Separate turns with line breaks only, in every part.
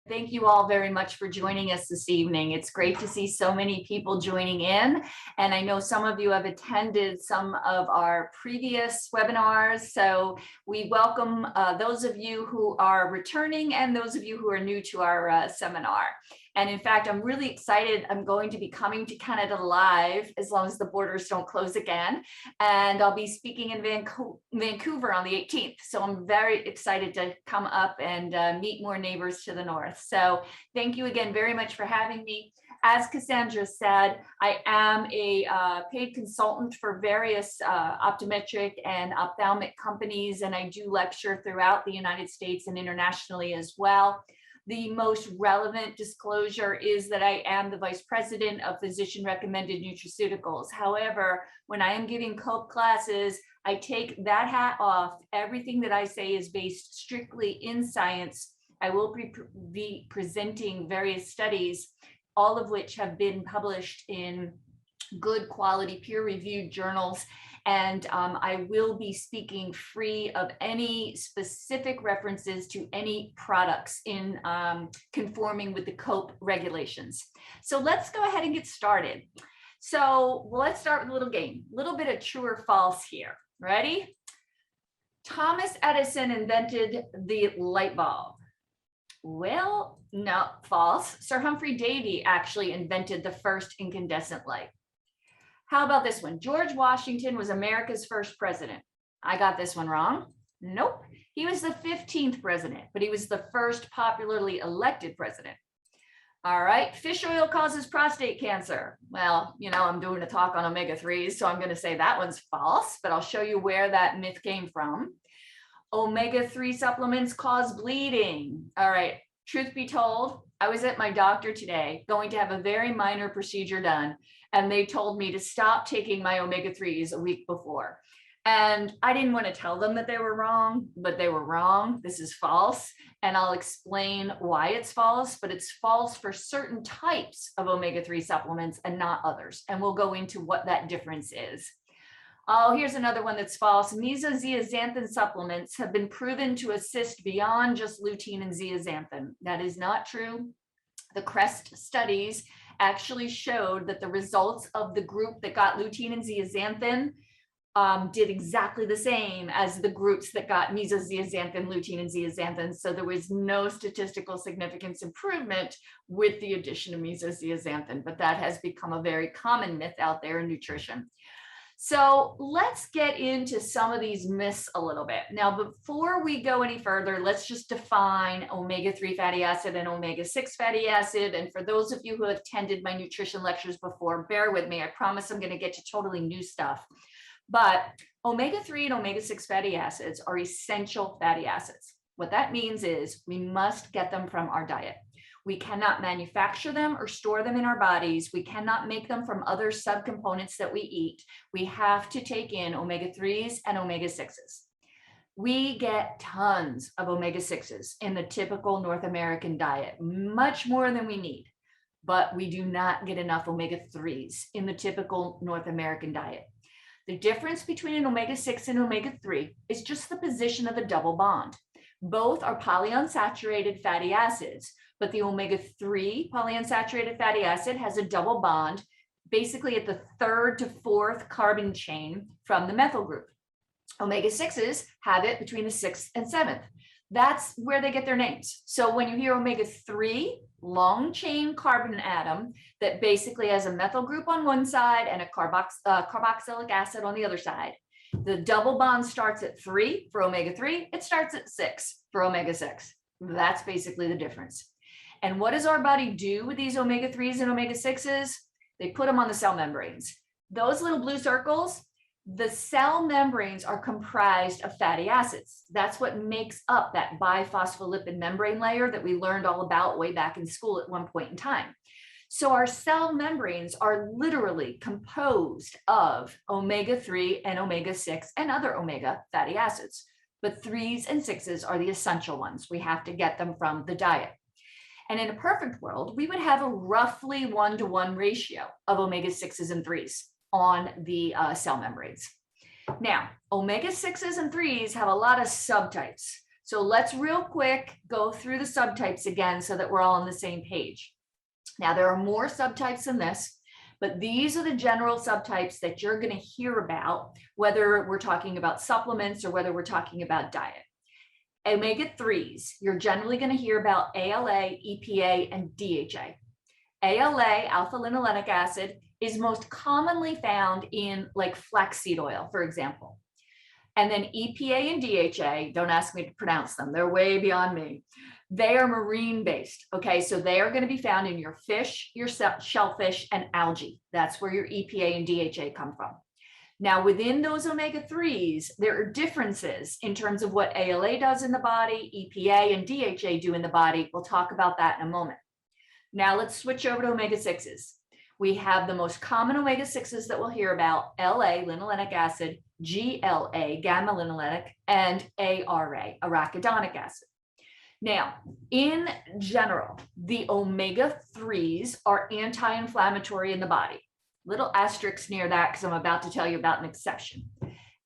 Thank you all very much for joining us this evening. It's great to see so many people joining in. And I know some of you have attended some of our previous webinars. So we welcome those of you who are returning and those of you who are new to our seminar. And in fact, I'm really excited. I'm going to be coming to Canada live as long as the borders don't close again. And I'll be speaking in Vancouver on the 18th. So I'm very excited to come up and meet more neighbors to the north. So thank you again very much for having me. As Cassandra said, I am a paid consultant for various optometric and ophthalmic companies, and I do lecture throughout the United States and internationally as well. The most relevant disclosure is that I am the Vice President of Physician Recommended Nutraceuticals. However, when I am giving COPE classes, I take that hat off. Everything that I say is based strictly in science. I will be presenting various studies, all of which have been published in good quality peer-reviewed journals. And I will be speaking free of any specific references to any products in conforming with the COPE regulations. So let's go ahead and get started. So let's start with a little game, a little bit of true or false here. Ready? Thomas Edison invented the light bulb. Well, no, false. Sir Humphrey Davy actually invented the first incandescent light. How about this one? George Washington was America's first president. I got this one wrong. Nope. He was the 15th president, but he was the first popularly elected president. All right. Fish oil causes prostate cancer. Well, you know, I'm doing a talk on omega-3s, so I'm going to say that one's false, but I'll show you where that myth came from. Omega-3 supplements cause bleeding. All right. Truth be told, I was at my doctor today going to have a very minor procedure done, and they told me to stop taking my omega-3s a week before. And I didn't want to tell them that they were wrong, but they were wrong. This is false. And I'll explain why it's false, but it's false for certain types of omega-3 supplements and not others. And we'll go into what that difference is. Oh, here's another one that's false. Mesozeaxanthin supplements have been proven to assist beyond just lutein and zeaxanthin. That is not true. The CREST studies actually showed that the results of the group that got lutein and zeaxanthin did exactly the same as the groups that got mesozeaxanthin, lutein, and zeaxanthin. So there was no statistical significance improvement with the addition of mesozeaxanthin, but that has become a very common myth out there in nutrition. So let's get into some of these myths a little bit. Now, before we go any further, let's just define omega-3 fatty acid and omega-6 fatty acid. And for those of you who have attended my nutrition lectures before, bear with me. I promise I'm going to get to totally new stuff. But omega-3 and omega-6 fatty acids are essential fatty acids. What that means is we must get them from our diet. We cannot manufacture them or store them in our bodies. We cannot make them from other subcomponents that we eat. We have to take in omega-3s and omega-6s. We get tons of omega-6s in the typical North American diet, much more than we need, but we do not get enough omega-3s in the typical North American diet. The difference between an omega-6 and omega-3 is just the position of the double bond. Both are polyunsaturated fatty acids, but the omega-3 polyunsaturated fatty acid has a double bond basically at the 3rd to 4th carbon chain from the methyl group. Omega-6s have it between the 6th and 7th. That's where they get their names. So when you hear omega-3, long chain carbon atom that basically has a methyl group on one side and a carboxylic acid on the other side. The double bond starts at 3 for omega-3. It starts at 6 for omega-6. That's basically the difference. And what does our body do with these omega-3s and omega-6s? They put them on the cell membranes. Those little blue circles, the cell membranes are comprised of fatty acids. That's what makes up that biphospholipid membrane layer that we learned all about way back in school at one point in time. So our cell membranes are literally composed of omega-3 and omega-6 and other omega fatty acids. But 3s and 6s are the essential ones. We have to get them from the diet. And in a perfect world, we would have a roughly 1-to-1 ratio of omega-6s and 3s on the cell membranes. Now, omega-6s and 3s have a lot of subtypes. So let's real quick go through the subtypes again so that we're all on the same page. Now, there are more subtypes than this, but these are the general subtypes that you're going to hear about, whether we're talking about supplements or whether we're talking about diet. Omega-3s, you're generally going to hear about ALA, EPA, and DHA. ALA, alpha-linolenic acid, is most commonly found in like flaxseed oil, for example. And then EPA and DHA, don't ask me to pronounce them, they're way beyond me. They are marine based, okay? So they are going to be found in your fish, your shellfish, and algae. That's where your EPA and DHA come from. Now, within those omega-3s, there are differences in terms of what ALA does in the body, EPA and DHA do in the body. We'll talk about that in a moment. Now let's switch over to omega-6s. We have the most common omega-6s that we'll hear about: LA, linolenic acid, GLA, gamma-linolenic, and ARA, arachidonic acid. Now, in general, the omega-3s are anti-inflammatory in the body. Little asterisk near that because I'm about to tell you about an exception.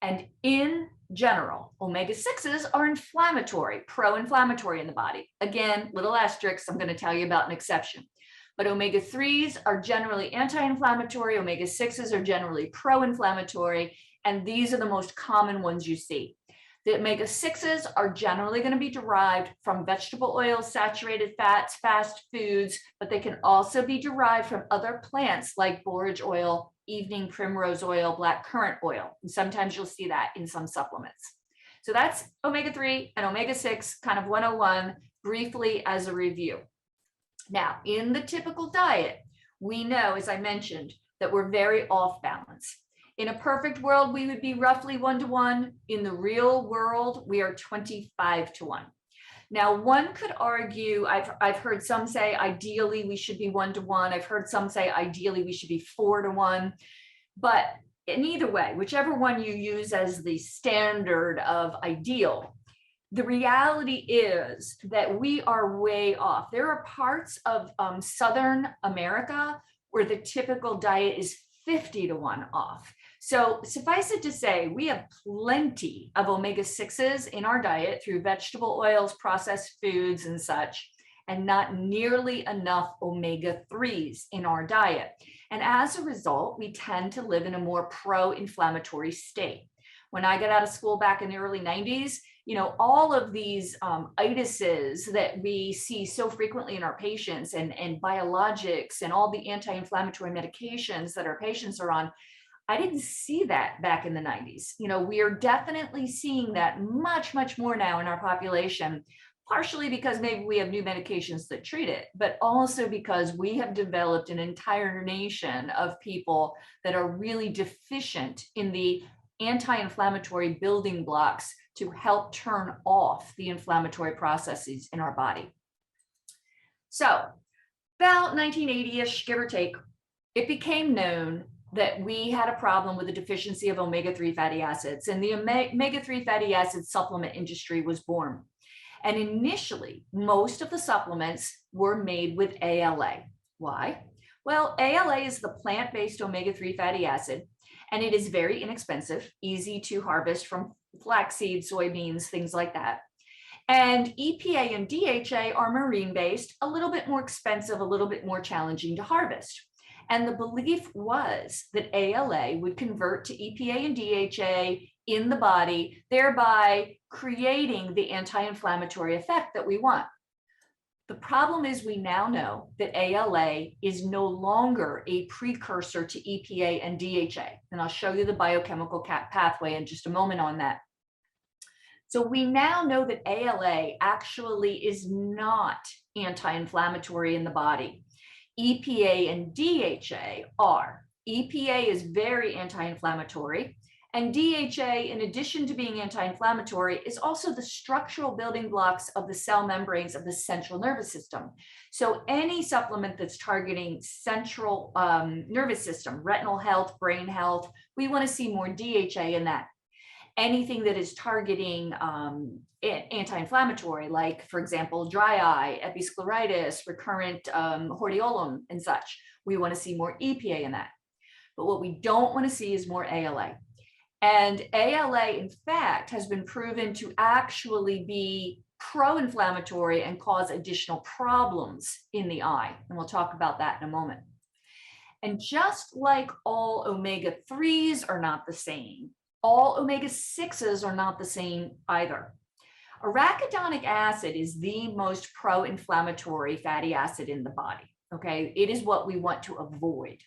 And in general, omega-6s are inflammatory, pro-inflammatory in the body. Again, little asterisk, I'm going to tell you about an exception. But omega-3s are generally anti-inflammatory, omega-6s are generally pro-inflammatory, and these are the most common ones you see. The omega-6s are generally going to be derived from vegetable oils, saturated fats, fast foods, but they can also be derived from other plants like borage oil, evening primrose oil, black currant oil. And sometimes you'll see that in some supplements. So that's omega-3 and omega-6 kind of 101 briefly as a review. Now, in the typical diet, we know, as I mentioned, that we're very off balance. In a perfect world, we would be roughly 1-to-1. In the real world, we are 25-to-1. Now, one could argue, I've heard some say ideally we should be 1-to-1. I've heard some say ideally we should be 4-to-1. But in either way, whichever one you use as the standard of ideal, the reality is that we are way off. There are parts of Southern America where the typical diet is 50-to-1 off. So suffice it to say, we have plenty of omega-6s in our diet through vegetable oils, processed foods, and such, and not nearly enough omega-3s in our diet. And as a result, we tend to live in a more pro-inflammatory state. When I got out of school back in the early 90s, you know, all of these itises that we see so frequently in our patients and biologics and all the anti-inflammatory medications that our patients are on, I didn't see that back in the 90s. You know, we are definitely seeing that much, much more now in our population, partially because maybe we have new medications that treat it, but also because we have developed an entire nation of people that are really deficient in the anti-inflammatory building blocks to help turn off the inflammatory processes in our body. So about 1980-ish, give or take, it became known that we had a problem with the deficiency of omega-3 fatty acids, and the omega-3 fatty acid supplement industry was born. And initially, most of the supplements were made with ALA. Why? Well, ALA is the plant-based omega-3 fatty acid, and it is very inexpensive, easy to harvest from flaxseed, soybeans, things like that. And EPA and DHA are marine-based, a little bit more expensive, a little bit more challenging to harvest. And the belief was that ALA would convert to EPA and DHA in the body, thereby creating the anti-inflammatory effect that we want. The problem is we now know that ALA is no longer a precursor to EPA and DHA. And I'll show you the biochemical pathway in just a moment on that. So we now know that ALA actually is not anti-inflammatory in the body. EPA and DHA are. EPA is very anti-inflammatory, and DHA, in addition to being anti-inflammatory, is also the structural building blocks of the cell membranes of the central nervous system. So any supplement that's targeting central nervous system, retinal health, brain health, we want to see more DHA in that. Anything that is targeting anti-inflammatory, like, for example, dry eye, episcleritis, recurrent hordeolum, and such, we want to see more EPA in that. But what we don't want to see is more ALA. And ALA, in fact, has been proven to actually be pro-inflammatory and cause additional problems in the eye. And we'll talk about that in a moment. And just like all omega-3s are not the same, all omega-6s are not the same either. Arachidonic acid is the most pro-inflammatory fatty acid in the body, okay? It is what we want to avoid.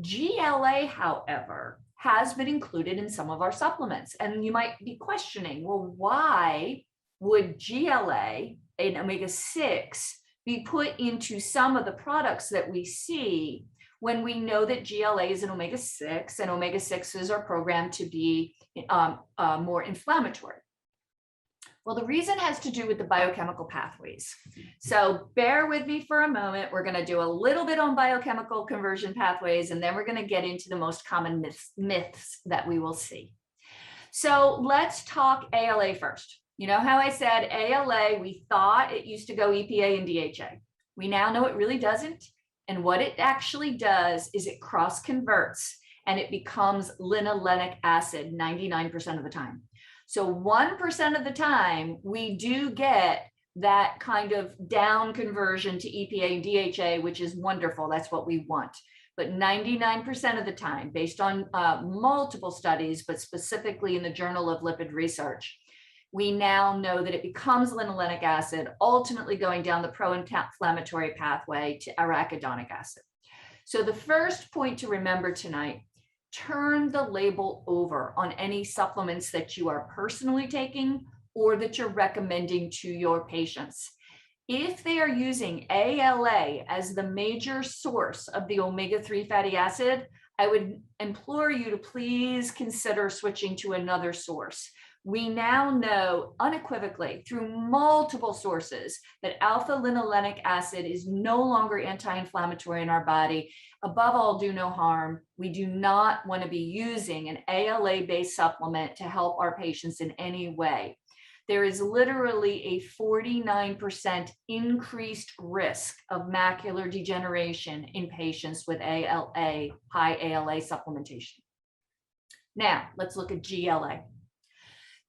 GLA, however, has been included in some of our supplements. And you might be questioning, well, why would GLA, an omega-6, be put into some of the products that we see when we know that GLA is an omega-6 and omega-6s are programmed to be more inflammatory? Well, the reason has to do with the biochemical pathways. So bear with me for a moment. We're going to do a little bit on biochemical conversion pathways, and then we're going to get into the most common myths that we will see. So let's talk ALA first. You know how I said ALA, we thought it used to go EPA and DHA. We now know it really doesn't. And what it actually does is it cross converts and it becomes linolenic acid 99% of the time. So 1% of the time, we do get that kind of down conversion to EPA and DHA, which is wonderful. That's what we want. But 99% of the time, based on multiple studies, but specifically in the Journal of Lipid Research, we now know that it becomes linolenic acid, ultimately going down the pro-inflammatory pathway to arachidonic acid. So the first point to remember tonight, turn the label over on any supplements that you are personally taking or that you're recommending to your patients. If they are using ALA as the major source of the omega-3 fatty acid, I would implore you to please consider switching to another source. We now know unequivocally through multiple sources that alpha linolenic acid is no longer anti-inflammatory in our body. Above all, do no harm. We do not want to be using an ALA-based supplement to help our patients in any way. There is literally a 49% increased risk of macular degeneration in patients with ALA, high ALA supplementation. Now, let's look at GLA.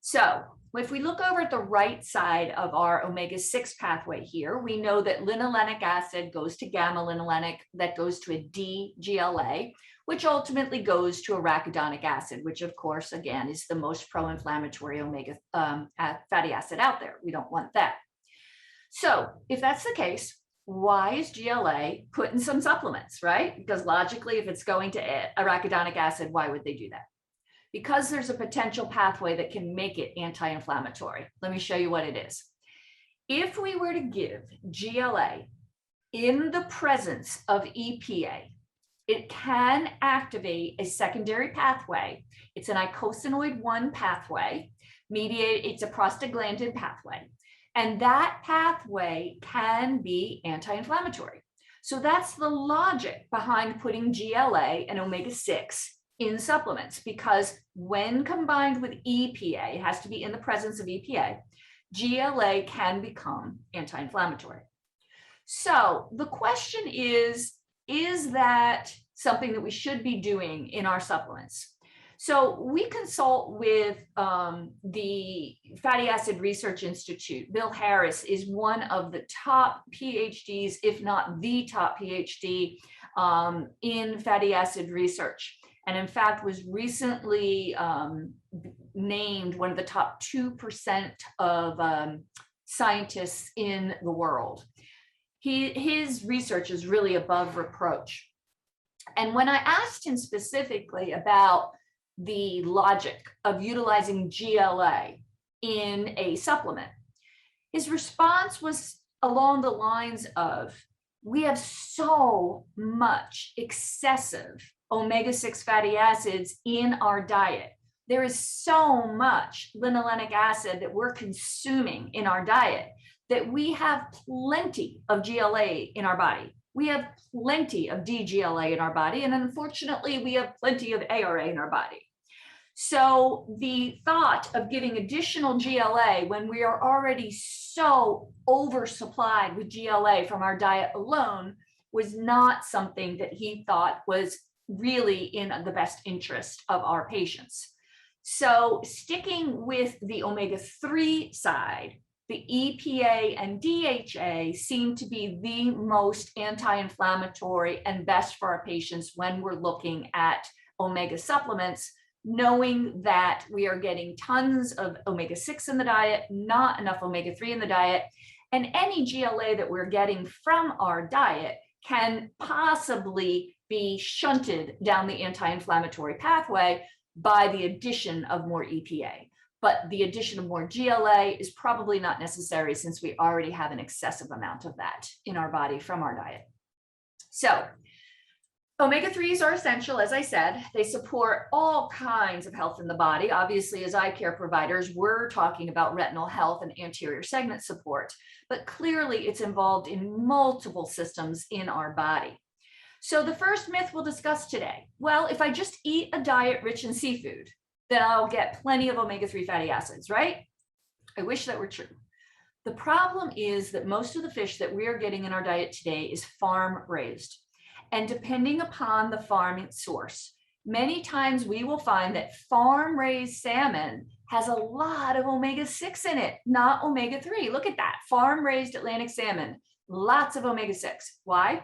So if we look over at the right side of our omega-6 pathway here, we know that linolenic acid goes to gamma linolenic, that goes to a D-GLA, which ultimately goes to arachidonic acid, which of course, again, is the most pro-inflammatory omega fatty acid out there. We don't want that. So if that's the case, why is GLA put in some supplements, right? Because logically, if it's going to arachidonic acid, why would they do that? Because there's a potential pathway that can make it anti-inflammatory. Let me show you what it is. If we were to give GLA in the presence of EPA, it can activate a secondary pathway. It's an icosanoid 1 pathway, it's a prostaglandin pathway. And that pathway can be anti-inflammatory. So that's the logic behind putting GLA and omega-6 in supplements, because when combined with EPA, it has to be in the presence of EPA, GLA can become anti-inflammatory. So the question is that something that we should be doing in our supplements? So we consult with the Fatty Acid Research Institute. Bill Harris is one of the top PhDs, if not the top PhD in fatty acid research. And in fact, was recently named one of the top 2% of scientists in the world. His research is really above reproach. And when I asked him specifically about the logic of utilizing GLA in a supplement, his response was along the lines of, we have so much excessive omega-6 fatty acids in our diet. There is so much linolenic acid that we're consuming in our diet that we have plenty of GLA in our body. We have plenty of DGLA in our body, and unfortunately, we have plenty of ARA in our body. So the thought of giving additional GLA when we are already so oversupplied with GLA from our diet alone was not something that he thought was really in the best interest of our patients. So sticking with the omega-3 side, the EPA and DHA seem to be the most anti-inflammatory and best for our patients when we're looking at omega supplements, knowing that we are getting tons of omega-6 in the diet, not enough omega-3 in the diet, and any GLA that we're getting from our diet can possibly be shunted down the anti-inflammatory pathway by the addition of more EPA. But the addition of more GLA is probably not necessary since we already have an excessive amount of that in our body from our diet. So omega-3s are essential, as I said. They support all kinds of health in the body. Obviously, as eye care providers, we're talking about retinal health and anterior segment support, but clearly it's involved in multiple systems in our body. So the first myth we'll discuss today, well, if I just eat a diet rich in seafood, then I'll get plenty of omega-3 fatty acids, right? I wish that were true. The problem is that most of the fish that we are getting in our diet today is farm raised. And depending upon the farming source, many times we will find that farm raised salmon has a lot of omega-6 in it, not omega-3. Look at that, farm raised Atlantic salmon, lots of omega-6. Why?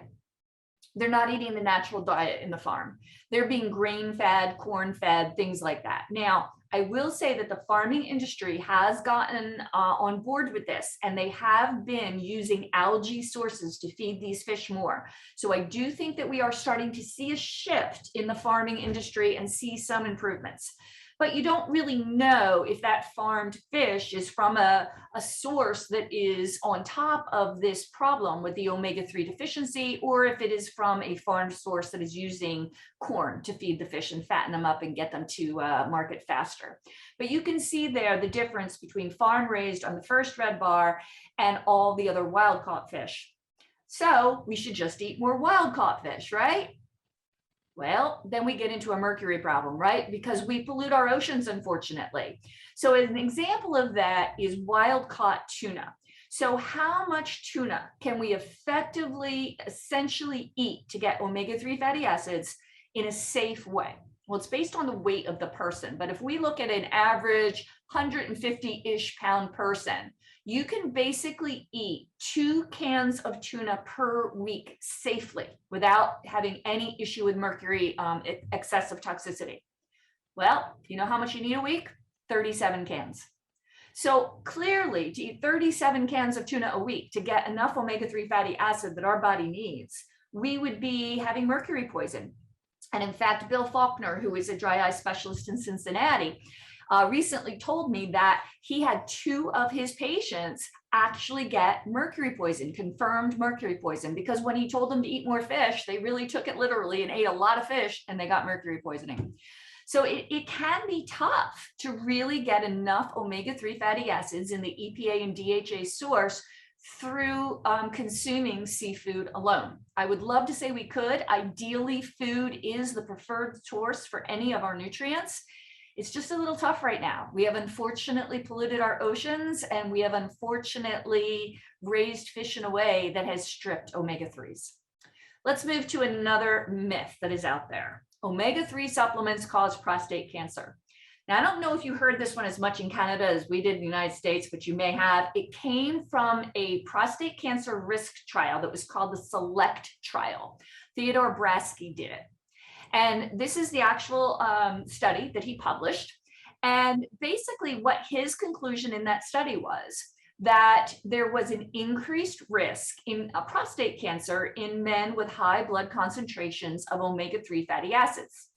They're not eating the natural diet in the farm. They're being grain fed, corn fed, things like that. Now, I will say that the farming industry has gotten on board with this, and they have been using algae sources to feed these fish more. So I do think that we are starting to see a shift in the farming industry and see some improvements. But you don't really know if that farmed fish is from a source that is on top of this problem with the omega-3 deficiency, or if it is from a farmed source that is using corn to feed the fish and fatten them up and get them to market faster. But you can see there the difference between farm raised on the first red bar and all the other wild caught fish. So we should just eat more wild caught fish, right? Well, then we get into a mercury problem, right? Because we pollute our oceans, unfortunately. So an example of that is wild caught tuna. So how much tuna can we effectively, essentially eat to get omega-3 fatty acids in a safe way? Well, it's based on the weight of the person. But if we look at an average 150-ish pound person, you can basically eat 2 cans of tuna per week safely without having any issue with mercury excessive toxicity. Well, you know how much you need a week? 37 cans. So clearly, to eat 37 cans of tuna a week to get enough omega-3 fatty acid that our body needs, we would be having mercury poison. And in fact, Bill Faulkner, who is a dry eye specialist in Cincinnati, recently told me that he had 2 of his patients actually get mercury poison, confirmed mercury poison, because when he told them to eat more fish, they really took it literally and ate a lot of fish and they got mercury poisoning. So it can be tough to really get enough omega-3 fatty acids in the EPA and DHA source through consuming seafood alone. I would love to say we could. Ideally, food is the preferred source for any of our nutrients. It's just a little tough right now. We have unfortunately polluted our oceans, and we have unfortunately raised fish in a way that has stripped omega-3s. Let's move to another myth that is out there. Omega-3 supplements cause prostate cancer. Now, I don't know if you heard this one as much in Canada as we did in the United States, but you may have. It came from a prostate cancer risk trial that was called the SELECT trial. Theodore Bradsky did it. And this is the actual study that he published. And basically what his conclusion in that study was that there was an increased risk in prostate cancer in men with high blood concentrations of omega-3 fatty acids.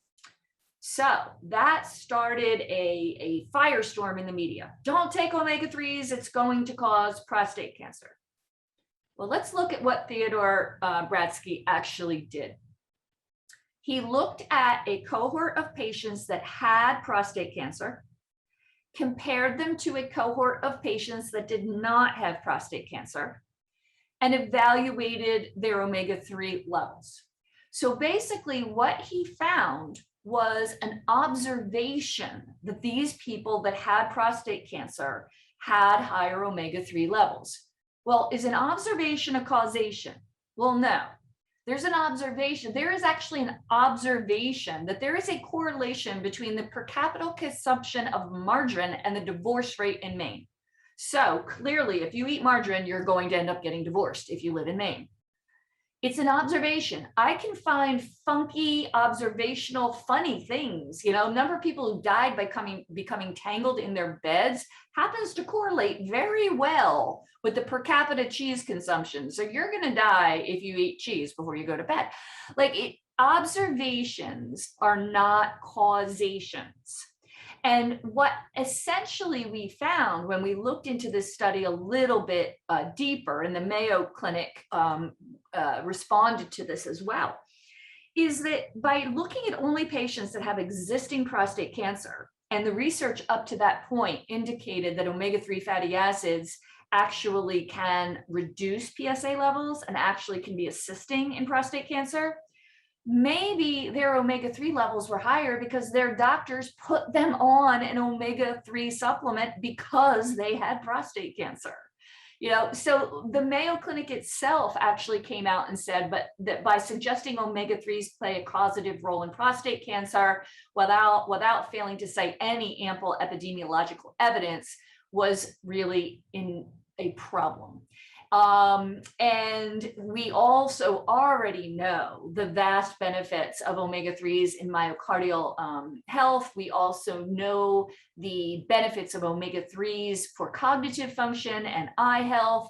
So that started a firestorm in the media. Don't take omega-3s, it's going to cause prostate cancer. Well, let's look at what Theodore Bradsky actually did. He looked at a cohort of patients that had prostate cancer, compared them to a cohort of patients that did not have prostate cancer, and evaluated their omega-3 levels. So basically what he found was an observation that these people that had prostate cancer had higher omega-3 levels. Well, is an observation a causation? Well, no. There's an observation. There is actually an observation that there is a correlation between the per capita consumption of margarine and the divorce rate in Maine. So clearly, if you eat margarine, you're going to end up getting divorced if you live in Maine. It's an observation. I can find funky, observational, funny things. You know, number of people who died by becoming tangled in their beds happens to correlate very well with the per capita cheese consumption. So you're going to die if you eat cheese before you go to bed. Observations are not causations. And what essentially we found when we looked into this study a little bit deeper, and the Mayo Clinic responded to this as well, is that by looking at only patients that have existing prostate cancer, and the research up to that point indicated that omega-3 fatty acids actually can reduce PSA levels and actually can be assisting in prostate cancer, maybe their omega-3 levels were higher because their doctors put them on an omega-3 supplement because they had prostate cancer. You know, so the Mayo Clinic itself actually came out and said, but that by suggesting omega-3s play a causative role in prostate cancer without failing to cite any ample epidemiological evidence was really in a problem. And we also already know the vast benefits of omega-3s in myocardial health. We also know the benefits of omega-3s for cognitive function and eye health.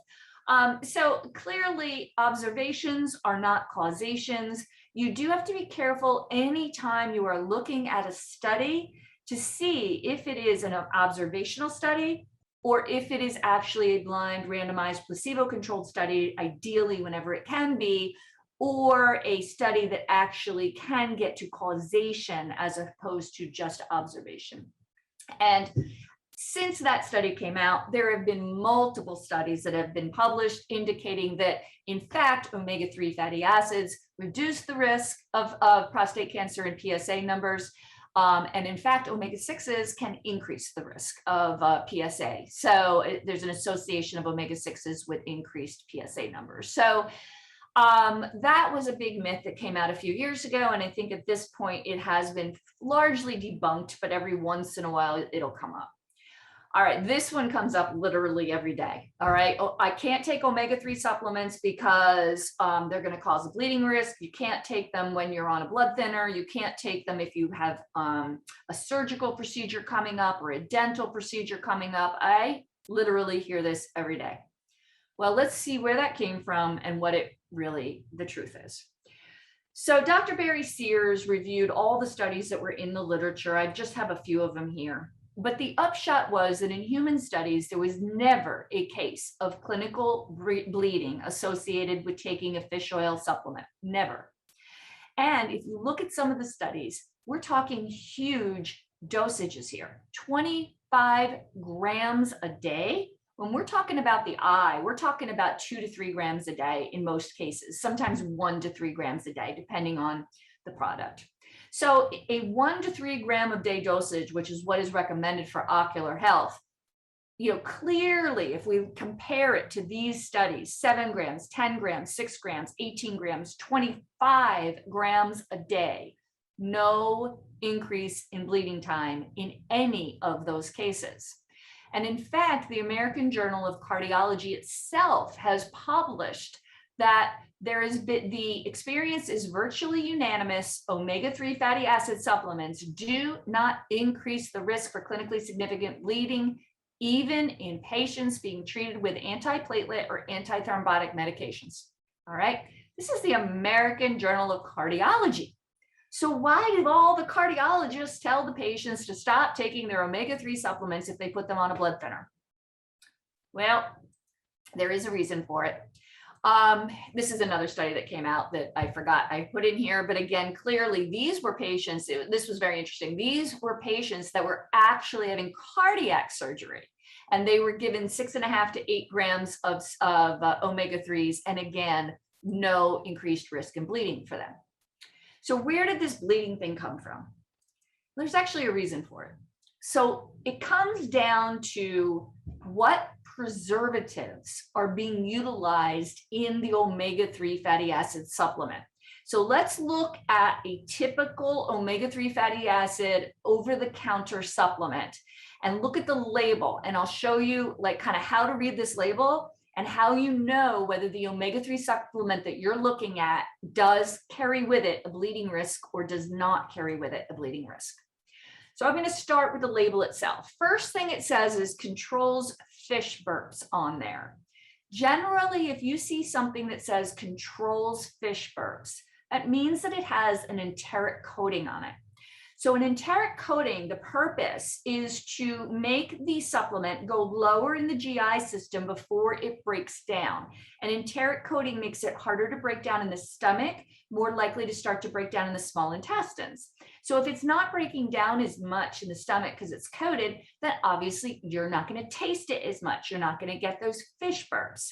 So clearly, observations are not causations. You do have to be careful anytime you are looking at a study to see if it is an observational study or if it is actually a blind, randomized, placebo-controlled study, ideally whenever it can be, or a study that actually can get to causation as opposed to just observation. And since that study came out, there have been multiple studies that have been published indicating that, in fact, omega-3 fatty acids reduce the risk of prostate cancer and PSA numbers. And in fact, omega-6s can increase the risk of PSA. So there's an association of omega-6s with increased PSA numbers. So that was a big myth that came out a few years ago. And I think at this point, it has been largely debunked, but every once in a while, it'll come up. All right, this one comes up literally every day. All right, I can't take omega-3 supplements because they're going to cause a bleeding risk. You can't take them when you're on a blood thinner. You can't take them if you have a surgical procedure coming up or a dental procedure coming up. I literally hear this every day. Well, let's see where that came from and what it really, the truth is. So Dr. Barry Sears reviewed all the studies that were in the literature. I just have a few of them here. But the upshot was that in human studies, there was never a case of clinical bleeding associated with taking a fish oil supplement, never. And if you look at some of the studies, we're talking huge dosages here, 25 grams a day. When we're talking about the eye, we're talking about 2 to 3 grams a day in most cases, sometimes 1 to 3 grams a day, depending on the product. So a 1 to 3 gram a day dosage, which is what is recommended for ocular health, you know, clearly, if we compare it to these studies, 7 grams, 10 grams, 6 grams, 18 grams, 25 grams a day, no increase in bleeding time in any of those cases. And in fact, the American Journal of Cardiology itself has published that the experience is virtually unanimous. Omega-3 fatty acid supplements do not increase the risk for clinically significant bleeding, even in patients being treated with antiplatelet or antithrombotic medications. All right, this is the American Journal of Cardiology. So why did all the cardiologists tell the patients to stop taking their omega-3 supplements if they put them on a blood thinner? Well, there is a reason for it. This is another study that came out that I forgot I put in here, but again, clearly these were patients, this was very interesting. These were patients that were actually having cardiac surgery, and they were given 6.5 to 8 grams of omega-3s, and again, no increased risk in bleeding for them. So where did this bleeding thing come from? There's actually a reason for it. So it comes down to what preservatives are being utilized in the omega-3 fatty acid supplement? So let's look at a typical omega-3 fatty acid over-the-counter supplement and look at the label. And I'll show you like kind of how to read this label and how you know whether the omega-3 supplement that you're looking at does carry with it a bleeding risk or does not carry with it a bleeding risk. So I'm going to start with the label itself. First thing it says is controls fish burps on there. Generally, if you see something that says controls fish burps, that means that it has an enteric coating on it. So an enteric coating, the purpose is to make the supplement go lower in the GI system before it breaks down. An enteric coating makes it harder to break down in the stomach, more likely to start to break down in the small intestines. So if it's not breaking down as much in the stomach because it's coated, then obviously you're not going to taste it as much. You're not going to get those fish burps.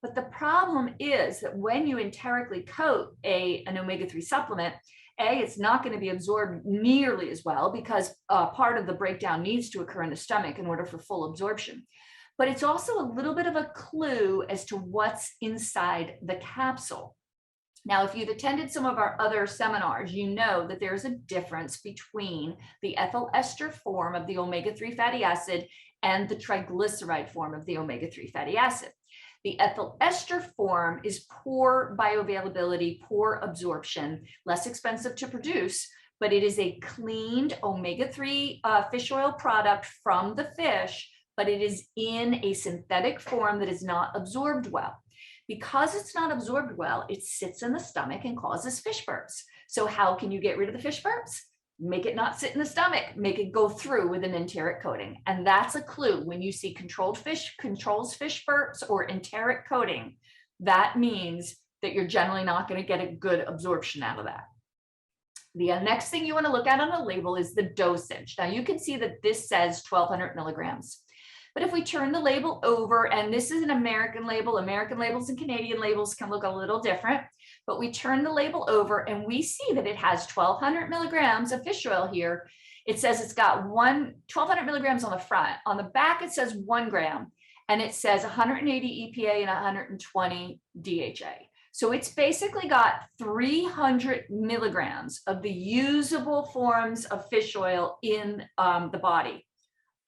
But the problem is that when you enterically coat an omega-3 supplement, it's not going to be absorbed nearly as well because part of the breakdown needs to occur in the stomach in order for full absorption. But it's also a little bit of a clue as to what's inside the capsule. Now, if you've attended some of our other seminars, you know that there's a difference between the ethyl ester form of the omega-3 fatty acid and the triglyceride form of the omega-3 fatty acid. The ethyl ester form is poor bioavailability, poor absorption, less expensive to produce, but it is a cleaned omega-3 fish oil product from the fish, but it is in a synthetic form that is not absorbed well. Because it's not absorbed well, it sits in the stomach and causes fish burps. So how can you get rid of the fish burps? Make it not sit in the stomach, make it go through with an enteric coating. And that's a clue. When you see controls fish burps or enteric coating, that means that you're generally not going to get a good absorption out of that. The next thing you want to look at on the label is the dosage. Now you can see that this says 1,200 milligrams. But if we turn the label over, and this is an American labels and Canadian labels can look a little different, but we turn the label over and we see that it has 1,200 milligrams of fish oil here. It says it's got 1,200 milligrams on the front. On the back, it says 1 gram, and it says 180 EPA and 120 DHA. So it's basically got 300 milligrams of the usable forms of fish oil in the body.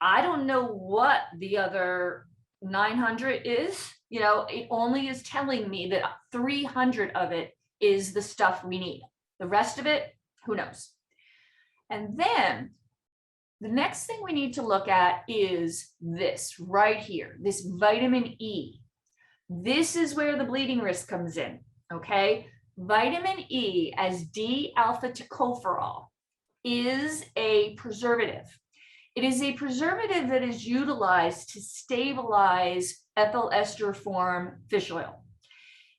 I don't know what the other 900 is. You know, it only is telling me that 300 of it is the stuff we need. The rest of it, who knows? And then the next thing we need to look at is this right here, this vitamin E. This is where the bleeding risk comes in, okay? Vitamin E as D-alpha tocopherol is a preservative. It is a preservative that is utilized to stabilize ethyl ester form fish oil.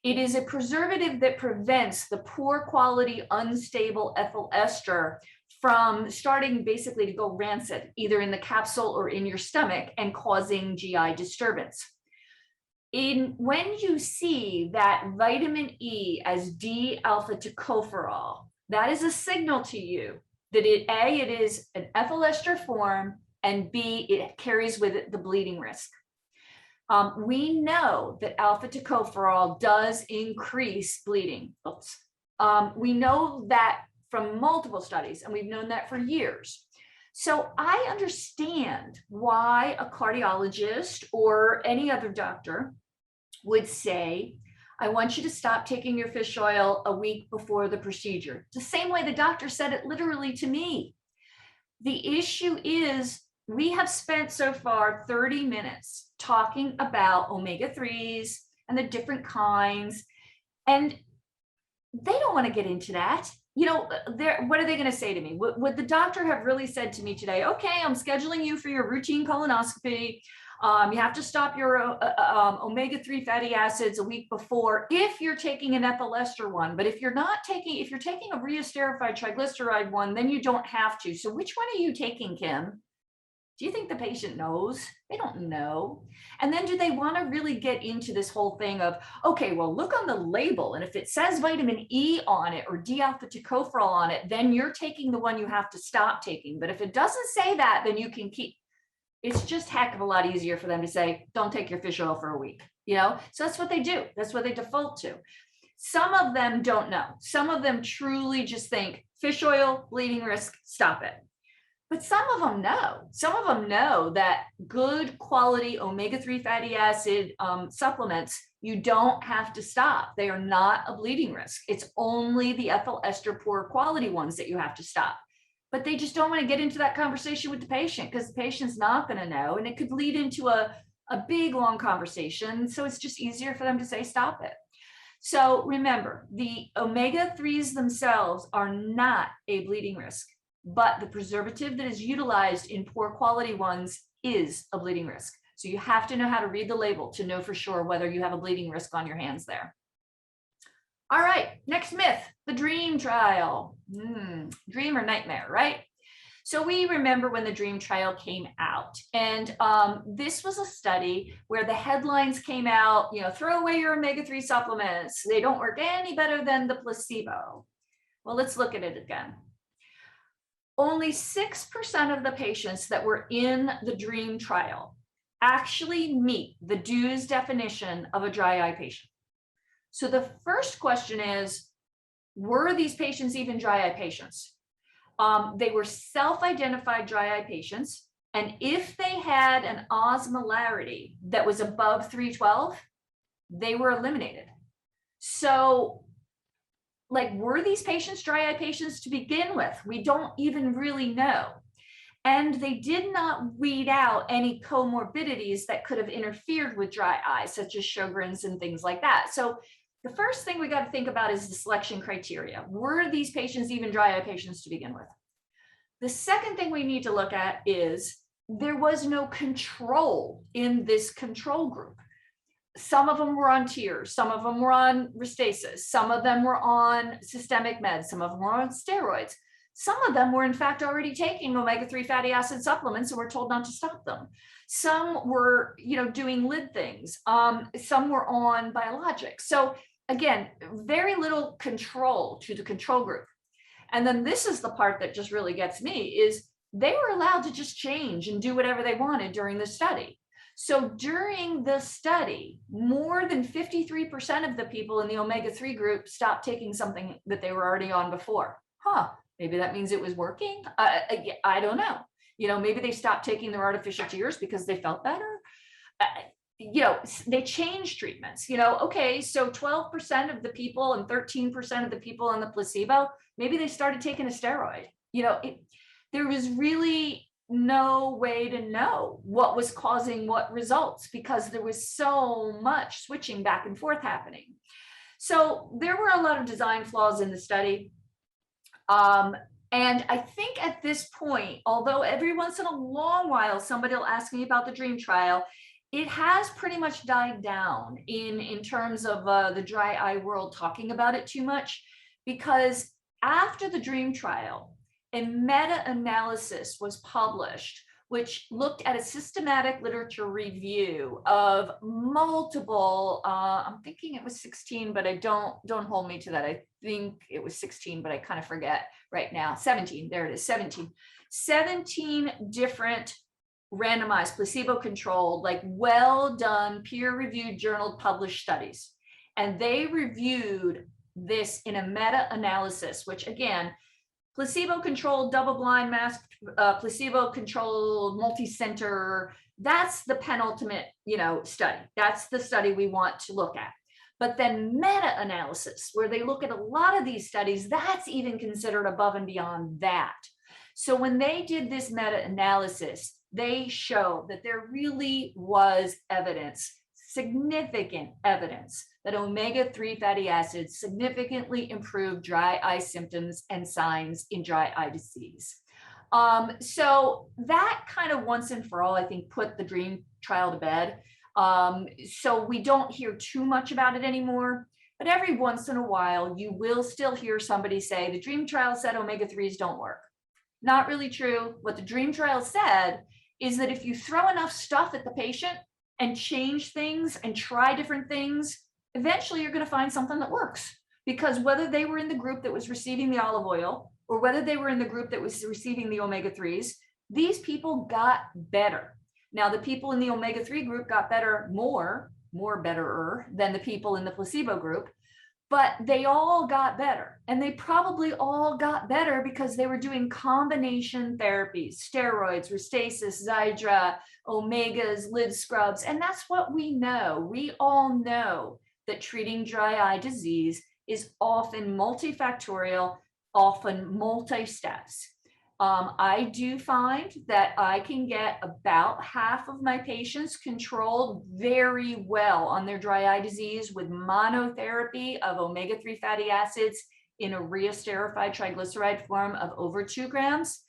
It is a preservative that prevents the poor quality, unstable ethyl ester from starting basically to go rancid, either in the capsule or in your stomach, and causing GI disturbance. When you see that vitamin E as D-alpha tocopherol, that is a signal to you that it is an ethyl ester form, and B, it carries with it the bleeding risk. We know that alpha tocopherol does increase bleeding. We know that from multiple studies, and we've known that for years. So I understand why a cardiologist or any other doctor would say, I want you to stop taking your fish oil a week before the procedure. The same way the doctor said it literally to me. The issue is we have spent so far 30 minutes talking about omega-3s and the different kinds, and they don't want to get into that. You know, what are they going to say to me? Would the doctor have really said to me today, okay, I'm scheduling you for your routine colonoscopy. You have to stop your omega-3 fatty acids a week before if you're taking an ethyl ester one. But if you're taking a reesterified triglyceride one, then you don't have to. So which one are you taking, Kim? Do you think the patient knows? They don't know. And then do they want to really get into this whole thing of, okay, well, look on the label, and if it says vitamin E on it or D-alpha tocopherol on it, then you're taking the one you have to stop taking. But if it doesn't say that, then you can keep. It's just heck of a lot easier for them to say, don't take your fish oil for a week, you know? So that's what they do. That's what they default to. Some of them don't know. Some of them truly just think fish oil, bleeding risk, stop it. But some of them know. Some of them know that good quality omega-3 fatty acid supplements, you don't have to stop. They are not a bleeding risk. It's only the ethyl ester poor quality ones that you have to stop. But they just don't want to get into that conversation with the patient because the patient's not going to know. And it could lead into a big, long conversation. So it's just easier for them to say, stop it. So remember, the omega-3s themselves are not a bleeding risk, but the preservative that is utilized in poor quality ones is a bleeding risk. So you have to know how to read the label to know for sure whether you have a bleeding risk on your hands there. All right, next myth, the DREAM trial. Dream or nightmare, right? So we remember when the DREAM trial came out, and this was a study where the headlines came out, you know, throw away your omega-3 supplements. They don't work any better than the placebo. Well, let's look at it again. Only 6% of the patients that were in the DREAM trial actually meet the DEW's definition of a dry eye patient. So the first question is, were these patients even dry eye patients? They were self-identified dry eye patients. And if they had an osmolarity that was above 312, they were eliminated. So like, were these patients dry eye patients to begin with? We don't even really know. And they did not weed out any comorbidities that could have interfered with dry eye, such as Sjogren's and things like that. So the first thing we got to think about is the selection criteria. Were these patients even dry eye patients to begin with? The second thing we need to look at is there was no control in this control group. Some of them were on tears, some of them were on Restasis, some of them were on systemic meds, some of them were on steroids. Some of them were in fact already taking omega-3 fatty acid supplements and were told not to stop them. Some were, you know, doing lid things. Some were on biologics. So again, very little control to the control group. And then this is the part that just really gets me, is they were allowed to just change and do whatever they wanted during the study. So during the study, more than 53% of the people in the omega-3 group stopped taking something that they were already on before. Maybe that means it was working. I don't know. You know, maybe they stopped taking their artificial tears because they felt better. You know, they changed treatments, you know, okay, so 12% of the people and 13% of the people on the placebo, maybe they started taking a steroid. You know, there was really no way to know what was causing what results because there was so much switching back and forth happening. So there were a lot of design flaws in the study. And I think at this point, although every once in a long while, somebody will ask me about the DREAM trial, it has pretty much died down in terms of the dry eye world talking about it too much, because after the DREAM trial, a meta-analysis was published, which looked at a systematic literature review of multiple, I'm thinking it was 16, but I don't hold me to that. I think it was 16, but I kind of forget right now. 17, there it is, 17. 17 different randomized, placebo-controlled, like well done, peer-reviewed, journal published studies. And they reviewed this in a meta-analysis, which again, placebo-controlled, double-blind, masked, placebo-controlled, multi-center, that's the penultimate, you know, study. That's the study we want to look at. But then meta-analysis, where they look at a lot of these studies, that's even considered above and beyond that. So when they did this meta-analysis, they show that there really was evidence, significant evidence, that omega-3 fatty acids significantly improve dry eye symptoms and signs in dry eye disease. So that kind of once and for all, I think, put the DREAM trial to bed. So we don't hear too much about it anymore, but every once in a while, you will still hear somebody say the DREAM trial said omega-3s don't work. Not really true. What the DREAM trial said is that if you throw enough stuff at the patient and change things and try different things, eventually you're going to find something that works. Because whether they were in the group that was receiving the olive oil or whether they were in the group that was receiving the omega-3s, these people got better. Now, the people in the omega-3 group got better, more betterer than the people in the placebo group, but they all got better. And they probably all got better because they were doing combination therapies, steroids, Restasis, Xiidra, omegas, lid scrubs. And that's what we know. We all know that treating dry eye disease is often multifactorial, often multi-steps. I do find that I can get about half of my patients controlled very well on their dry eye disease with monotherapy of omega-3 fatty acids in a reesterified triglyceride form of over 2 grams.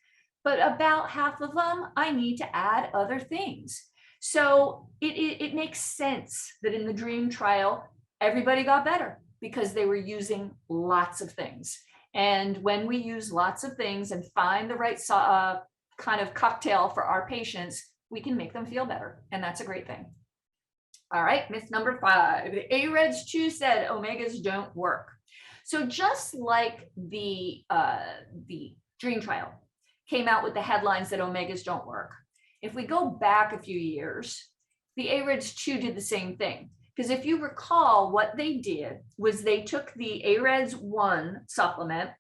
But about half of them, I need to add other things. So it makes sense that in the DREAM trial, everybody got better because they were using lots of things. And when we use lots of things and find the right kind of cocktail for our patients, we can make them feel better. And that's a great thing. All right, myth number 5. The AREDS 2 said omegas don't work. So just like the DREAM trial came out with the headlines that omegas don't work, if we go back a few years, the AREDS 2 did the same thing. Because if you recall, what they did was they took the AREDS 1 supplement,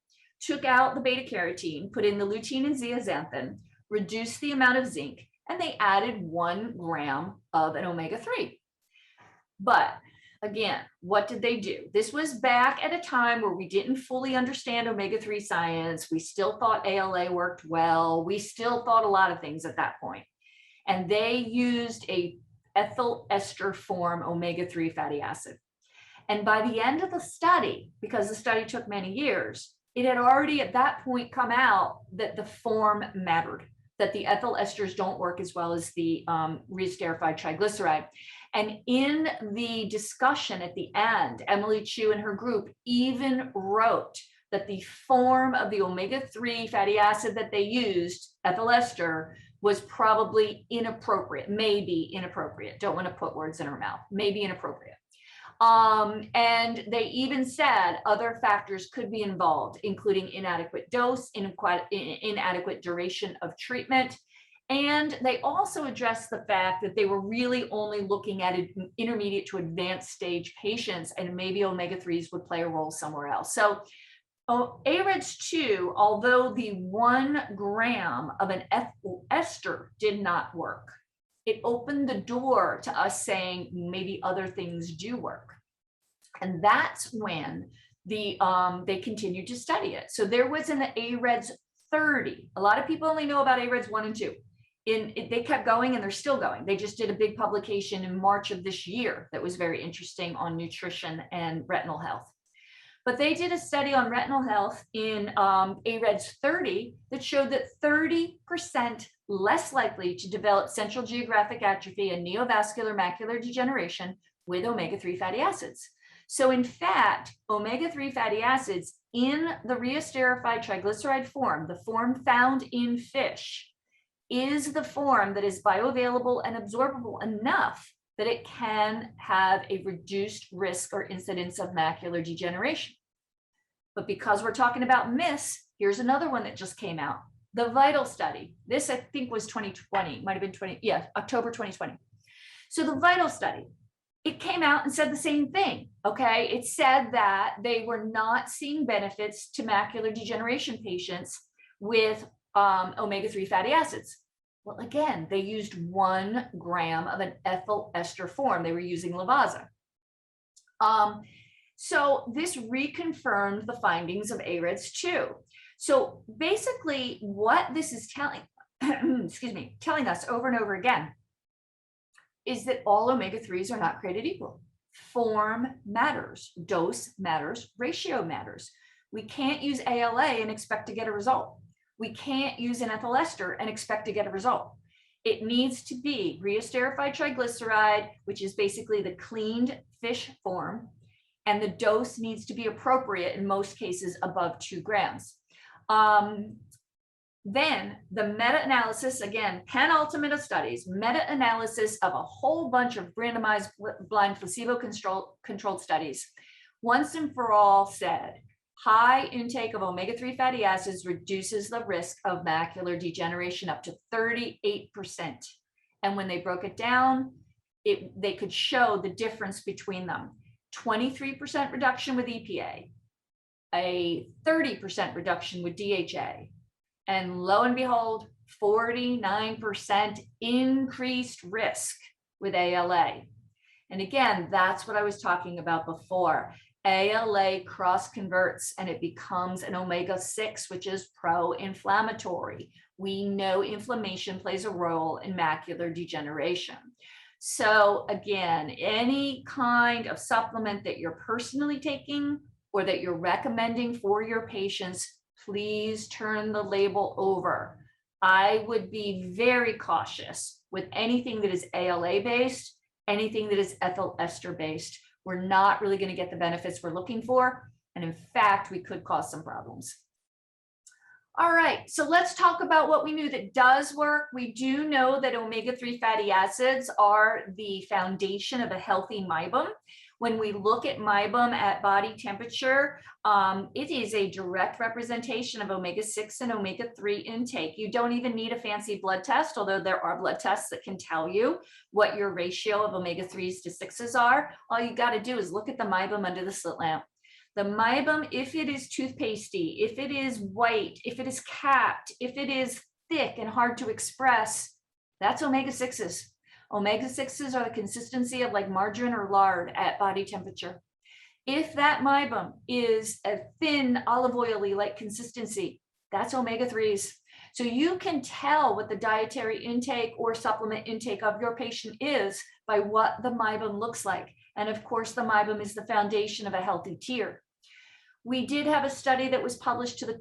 took out the beta carotene, put in the lutein and zeaxanthin, reduced the amount of zinc, and they added 1 gram of an omega-3. But again, what did they do? This was back at a time where we didn't fully understand omega-3 science. We still thought ALA worked well. We still thought a lot of things at that point. And they used a ethyl ester form omega-3 fatty acid. And by the end of the study, because the study took many years, it had already at that point come out that the form mattered, that the ethyl esters don't work as well as the reesterified triglyceride. And in the discussion at the end, Emily Chu and her group even wrote that the form of the omega-3 fatty acid that they used, ethyl ester, was probably inappropriate, maybe inappropriate. Don't want to put words in her mouth, maybe inappropriate. And they even said other factors could be involved, including inadequate dose, inadequate duration of treatment. And they also addressed the fact that they were really only looking at intermediate to advanced stage patients, and maybe omega-3s would play a role somewhere else. So AREDS 2, although the 1 gram of an ethyl ester did not work, it opened the door to us saying maybe other things do work. And that's when they continued to study it. So there was an AREDS 30. A lot of people only know about AREDS 1 and 2. They kept going and they're still going. They just did a big publication in March of this year that was very interesting on nutrition and retinal health. But they did a study on retinal health in AREDS 30 that showed that 30% less likely to develop central geographic atrophy and neovascular macular degeneration with omega-3 fatty acids. So in fact, omega-3 fatty acids in the reesterified triglyceride form, the form found in fish, is the form that is bioavailable and absorbable enough that it can have a reduced risk or incidence of macular degeneration. But because we're talking about myths, here's another one that just came out. The VITAL study. This, I think, was 2020, might have been October 2020. So the VITAL study, it came out and said the same thing, okay? It said that they were not seeing benefits to macular degeneration patients with omega-3 fatty acids. Well, again, they used 1 gram of an ethyl ester form. They were using Lavazza. So this reconfirmed the findings of AREDS 2. So basically what this is telling us over and over again is that all omega-3s are not created equal. Form matters, dose matters, ratio matters. We can't use ALA and expect to get a result. We can't use an ethyl ester and expect to get a result. It needs to be reesterified triglyceride, which is basically the cleaned fish form, and the dose needs to be appropriate in most cases above 2 grams. Then the meta-analysis, again, penultimate of studies, meta-analysis of a whole bunch of randomized blind placebo-controlled studies, once and for all said, high intake of omega-3 fatty acids reduces the risk of macular degeneration up to 38%. And when they broke it down, they could show the difference between them. 23% reduction with EPA, a 30% reduction with DHA, and lo and behold, 49% increased risk with ALA. And again, that's what I was talking about before. ALA cross converts and it becomes an omega-6, which is pro-inflammatory. We know inflammation plays a role in macular degeneration. So again, any kind of supplement that you're personally taking or that you're recommending for your patients, please turn the label over. I would be very cautious with anything that is ALA based, anything that is ethyl ester based. We're not really going to get the benefits we're looking for. And in fact, we could cause some problems. All right, so let's talk about what we knew that does work. We do know that omega-3 fatty acids are the foundation of a healthy meibum. When we look at meibum at body temperature, it is a direct representation of omega-6 and omega-3 intake. You don't even need a fancy blood test, although there are blood tests that can tell you what your ratio of omega-3s to 6s are. All you got to do is look at the meibum under the slit lamp. The meibum, if it is toothpastey, if it is white, if it is capped, if it is thick and hard to express, that's omega-6s. Omega-6s are the consistency of like margarine or lard at body temperature. If that meibum is a thin olive oily like consistency, that's omega-3s. So you can tell what the dietary intake or supplement intake of your patient is by what the meibum looks like. And of course, the meibum is the foundation of a healthy tear. We did have a study that was published to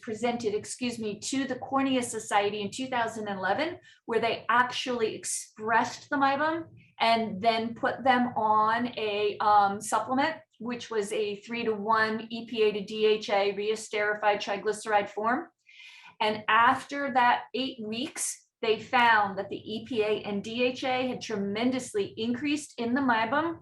presented to the Cornea Society in 2011, where they actually expressed the meibum and then put them on a supplement, which was a 3-to-1 EPA to DHA reesterified triglyceride form. And after that 8 weeks, they found that the EPA and DHA had tremendously increased in the meibum,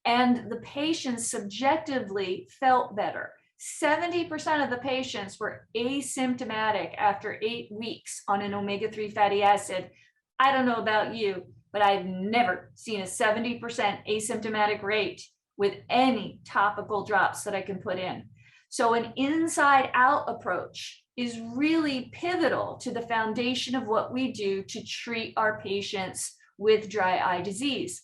and the patients subjectively felt better. 70% of the patients were asymptomatic after 8 weeks on an omega-3 fatty acid. I don't know about you, but I've never seen a 70% asymptomatic rate with any topical drops that I can put in. So an inside out approach is really pivotal to the foundation of what we do to treat our patients with dry eye disease.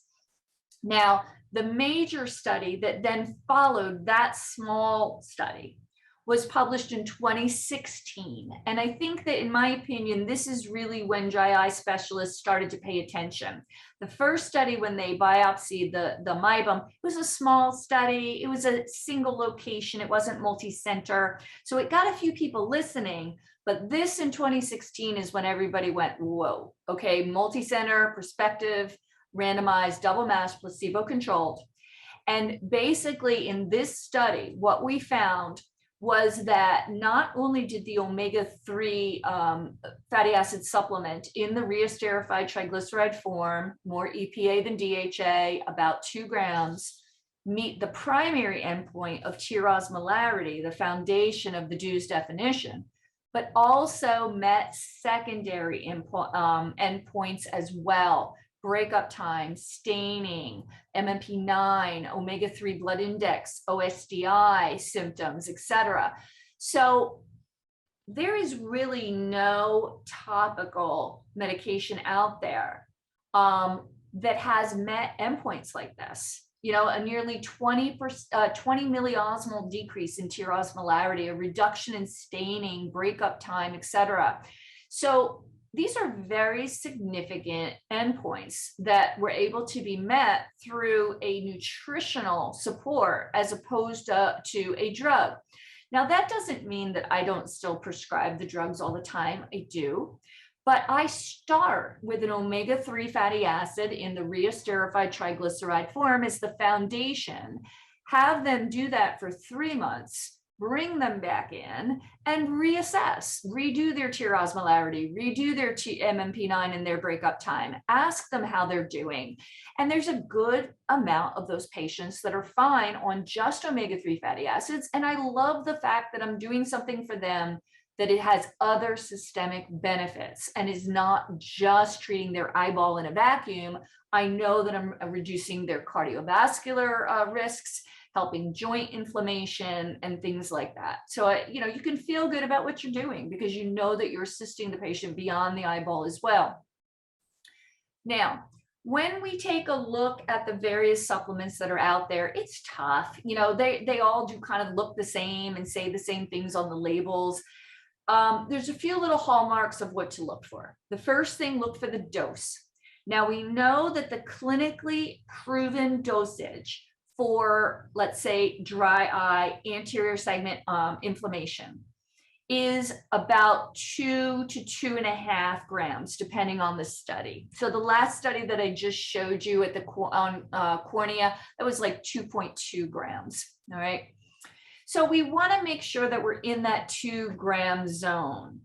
Now, the major study that then followed that small study was published in 2016. And I think that, in my opinion, this is really when dry eye specialists started to pay attention. The first study, when they biopsied the meibum, it was a small study. It was a single location. It wasn't multi-center. So it got a few people listening. But this in 2016 is when everybody went, whoa, okay, multi-center, prospective, randomized, double-masked, placebo-controlled. And basically in this study, what we found was that not only did the omega-3 fatty acid supplement in the reesterified triglyceride form, more EPA than DHA, about 2 grams, meet the primary endpoint of tear osmolarity, the foundation of the DEWS definition, but also met secondary endpoints as well. Breakup time, staining, MMP9, omega-3 blood index, OSDI symptoms, etc. So there is really no topical medication out there that has met endpoints like this. You know, a nearly 20 milliosmol decrease in tear osmolarity, a reduction in staining, breakup time, etc. So these are very significant endpoints that were able to be met through a nutritional support as opposed to a drug. Now, that doesn't mean that I don't still prescribe the drugs all the time. I do. But I start with an omega-3 fatty acid in the reesterified triglyceride form as the foundation, have them do that for 3 months, bring them back in and reassess, redo their tear osmolarity, redo their MMP9 and their breakup time, ask them how they're doing. And there's a good amount of those patients that are fine on just omega-3 fatty acids. And I love the fact that I'm doing something for them that it has other systemic benefits and is not just treating their eyeball in a vacuum. I know that I'm reducing their cardiovascular risks, helping joint inflammation and things like that. So, you know, you can feel good about what you're doing because you know that you're assisting the patient beyond the eyeball as well. Now, when we take a look at the various supplements that are out there, it's tough. You know, they all do kind of look the same and say the same things on the labels. There's a few little hallmarks of what to look for. The first thing, look for the dose. Now, we know that the clinically proven dosage for, let's say, dry eye, anterior segment inflammation is about 2 to 2.5 grams, depending on the study. So the last study that I just showed you at the cornea, that was like 2.2 grams, all right? So we wanna make sure that we're in that 2-gram zone.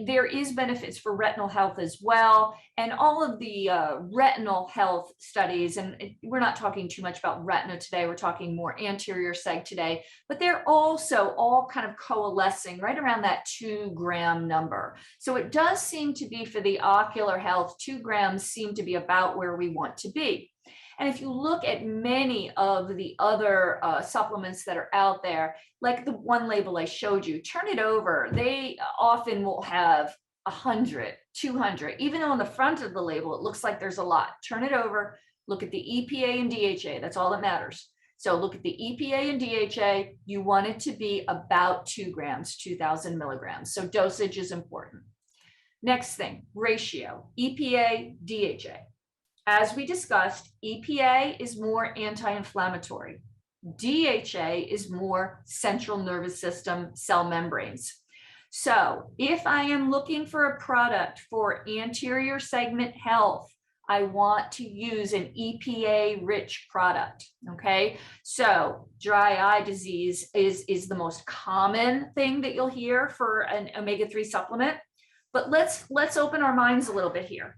There is benefits for retinal health as well. And all of the retinal health studies, and we're not talking too much about retina today, we're talking more anterior seg today, but they're also all kind of coalescing right around that 2-gram number. So it does seem to be, for the ocular health, 2 grams seem to be about where we want to be. And if you look at many of the other supplements that are out there, like the one label I showed you, turn it over. They often will have 100, 200, even though on the front of the label, it looks like there's a lot. Turn it over, look at the EPA and DHA, that's all that matters. So look at the EPA and DHA, you want it to be about 2 grams, 2,000 milligrams. So dosage is important. Next thing, ratio, EPA, DHA. As we discussed, EPA is more anti-inflammatory. DHA is more central nervous system cell membranes. So if I am looking for a product for anterior segment health, I want to use an EPA-rich product, okay? So dry eye disease is the most common thing that you'll hear for an omega-3 supplement. But let's open our minds a little bit here.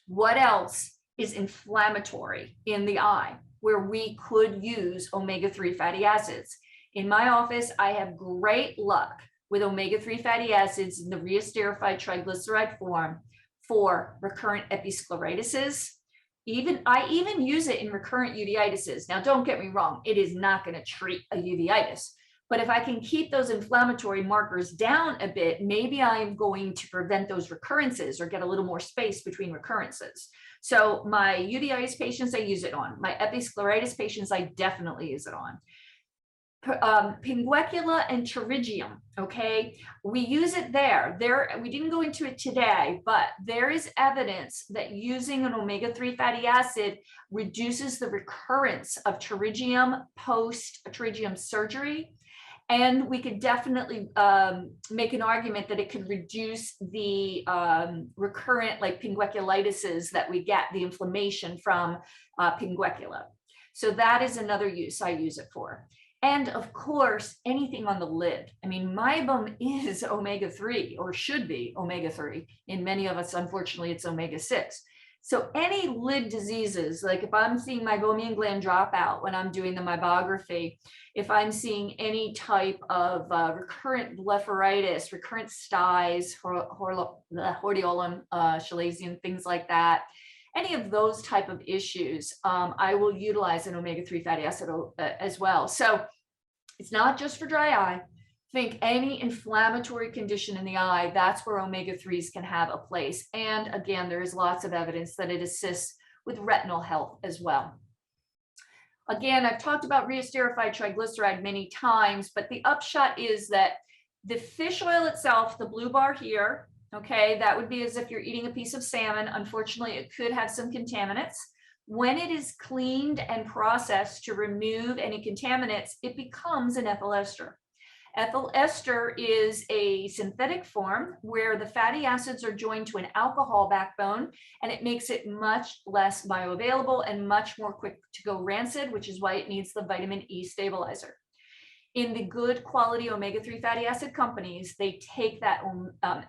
What else is inflammatory in the eye where we could use omega-3 fatty acids? In my office, I have great luck with omega-3 fatty acids in the reesterified triglyceride form for recurrent episcleritises. I even use it in recurrent uveitis. Now, don't get me wrong, it is not going to treat a uveitis. But if I can keep those inflammatory markers down a bit, maybe I'm going to prevent those recurrences or get a little more space between recurrences. So my uveitis patients, I use it on. My episcleritis patients, I definitely use it on. Pinguecula and pterygium, okay? We use it there. We didn't go into it today, but there is evidence that using an omega-3 fatty acid reduces the recurrence of pterygium post-pterygium surgery. And we could definitely make an argument that it could reduce the recurrent, like, pingueculitis that we get, the inflammation from pinguecula. So that is another use I use it for. And of course, anything on the lid. I mean, meibum is omega-3, or should be omega-3. In many of us, unfortunately, it's omega-6. So any lid diseases, like if I'm seeing meibomian gland dropout when I'm doing the meibography, if I'm seeing any type of recurrent blepharitis, recurrent styes, hordeolum, chalazion, things like that, any of those type of issues, I will utilize an omega-3 fatty acid as well. So it's not just for dry eye. Think any inflammatory condition in the eye, that's where omega-3s can have a place. And again, there is lots of evidence that it assists with retinal health as well. Again, I've talked about reesterified triglyceride many times, but the upshot is that the fish oil itself, the blue bar here, okay, that would be as if you're eating a piece of salmon. Unfortunately, it could have some contaminants. When it is cleaned and processed to remove any contaminants, it becomes an ethyl ester. Ethyl ester is a synthetic form where the fatty acids are joined to an alcohol backbone, and it makes it much less bioavailable and much more quick to go rancid, which is why it needs the vitamin E stabilizer. In the good quality omega-3 fatty acid companies, they take that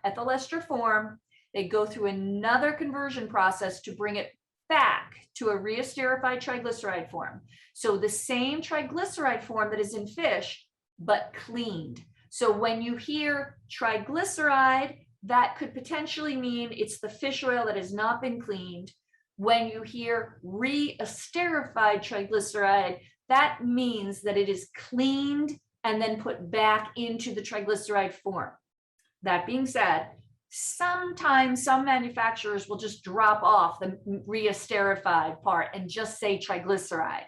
ethyl ester form, they go through another conversion process to bring it back to a reesterified triglyceride form. So the same triglyceride form that is in fish, but cleaned. So when you hear triglyceride, that could potentially mean it's the fish oil that has not been cleaned. When you hear re-esterified triglyceride, that means that it is cleaned and then put back into the triglyceride form. That being said, sometimes some manufacturers will just drop off the re-esterified part and just say triglyceride.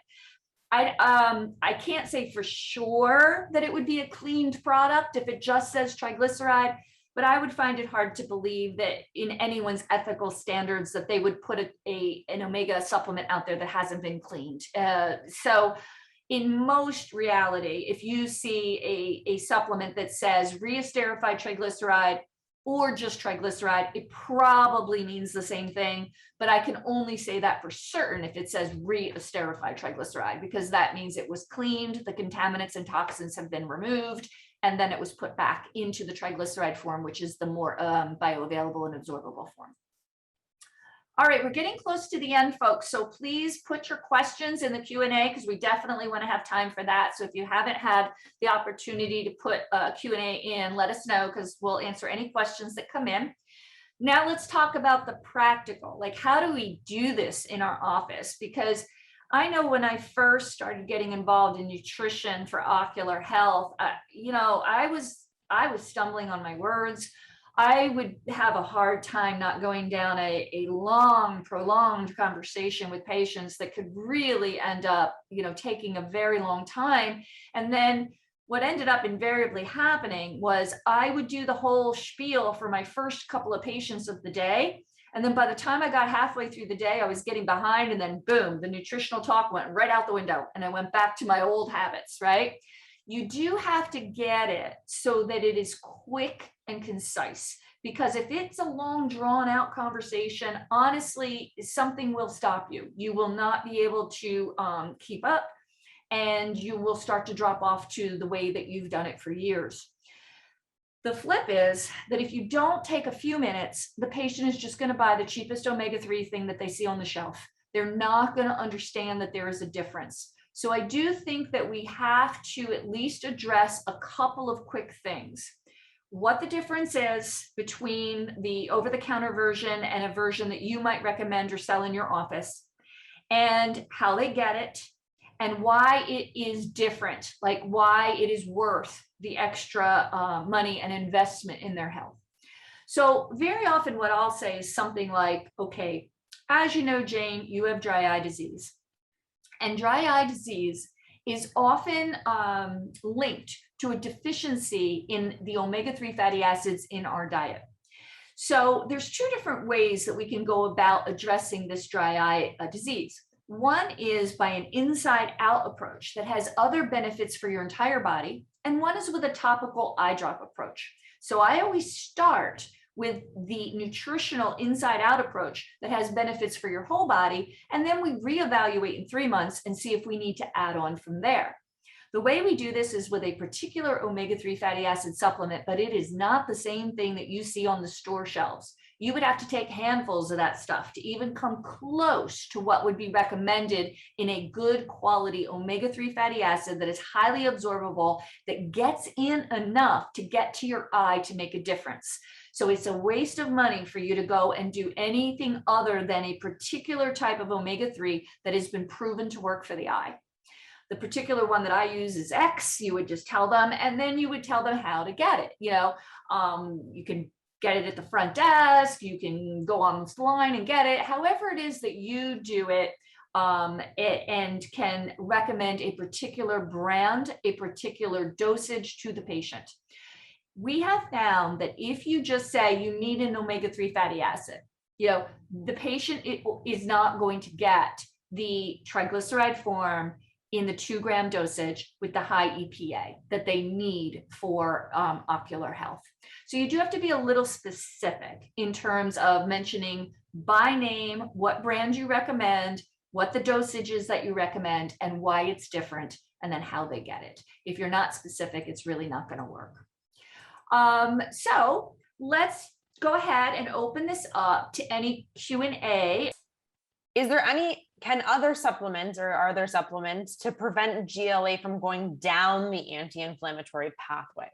I can't say for sure that it would be a cleaned product if it just says triglyceride, but I would find it hard to believe that in anyone's ethical standards that they would put an omega supplement out there that hasn't been cleaned. So in most reality, if you see a supplement that says re-esterified triglyceride or just triglyceride, it probably means the same thing, but I can only say that for certain if it says re-esterified triglyceride, because that means it was cleaned, the contaminants and toxins have been removed, and then it was put back into the triglyceride form, which is the more bioavailable and absorbable form. All right, we're getting close to the end, folks. So please put your questions in the Q&A because we definitely want to have time for that. So if you haven't had the opportunity to put a Q&A in, let us know because we'll answer any questions that come in. Now let's talk about the practical, like how do we do this in our office? Because I know when I first started getting involved in nutrition for ocular health, I was stumbling on my words. I would have a hard time not going down a long, prolonged conversation with patients that could really end up, taking a very long time. And then what ended up invariably happening was I would do the whole spiel for my first couple of patients of the day. And then by the time I got halfway through the day, I was getting behind, and then boom, the nutritional talk went right out the window and I went back to my old habits, right? You do have to get it so that it is quick and concise, because if it's a long drawn out conversation, honestly, something will stop you. You will not be able to keep up, and you will start to drop off to the way that you've done it for years. The flip is that if you don't take a few minutes, the patient is just going to buy the cheapest omega-3 thing that they see on the shelf. They're not going to understand that there is a difference. So I do think that we have to at least address a couple of quick things. What the difference is between the over-the-counter version and a version that you might recommend or sell in your office, and how they get it, and why it is different, like why it is worth the extra money and investment in their health. So very often what I'll say is something like, okay, as you know, Jane, you have dry eye disease. And dry eye disease is often linked to a deficiency in the omega-3 fatty acids in our diet. So there's two different ways that we can go about addressing this dry eye disease. One is by an inside out approach that has other benefits for your entire body. And one is with a topical eye drop approach. So I always start with the nutritional inside out approach that has benefits for your whole body. And then we reevaluate in 3 months and see if we need to add on from there. The way we do this is with a particular omega-3 fatty acid supplement, but it is not the same thing that you see on the store shelves. You would have to take handfuls of that stuff to even come close to what would be recommended in a good quality omega-3 fatty acid that is highly absorbable, that gets in enough to get to your eye to make a difference. So it's a waste of money for you to go and do anything other than a particular type of omega-3 that has been proven to work for the eye. The particular one that I use is X. You would just tell them, and then you would tell them how to get it. You can get it at the front desk. You can go online and get it. However it is that you do it, and can recommend a particular brand, a particular dosage to the patient. We have found that if you just say you need an omega-3 fatty acid, the patient is not going to get the triglyceride form in the 2-gram dosage with the high EPA that they need for ocular health. So you do have to be a little specific in terms of mentioning by name what brand you recommend, what the dosage is that you recommend, and why it's different, and then how they get it. If you're not specific, it's really not going to work. So let's go ahead and open this up to any Q&A.
Can other supplements, or are there supplements to prevent GLA from going down the anti-inflammatory pathway?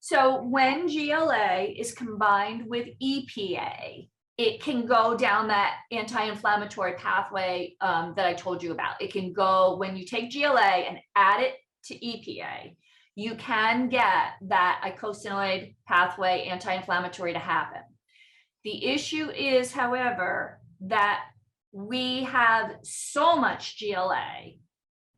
So when GLA is combined with EPA, it can go down that anti-inflammatory pathway that I told you about. It can go, when you take GLA and add it to EPA, you can get that eicosanoid pathway anti-inflammatory to happen. The issue is, however, that we have so much GLA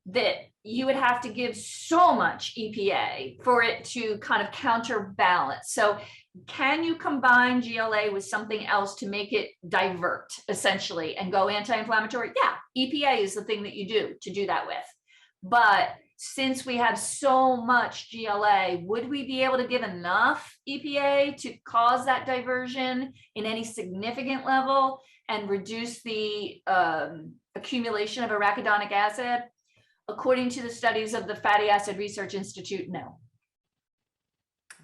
that you would have to give so much EPA for it to kind of counterbalance. So can you combine GLA with something else to make it divert essentially and go anti-inflammatory? Yeah, EPA is the thing that you do to do that with. But since we have so much GLA, would we be able to give enough EPA to cause that diversion in any significant level and reduce the accumulation of arachidonic acid? According to the studies of the Fatty Acid Research Institute, no.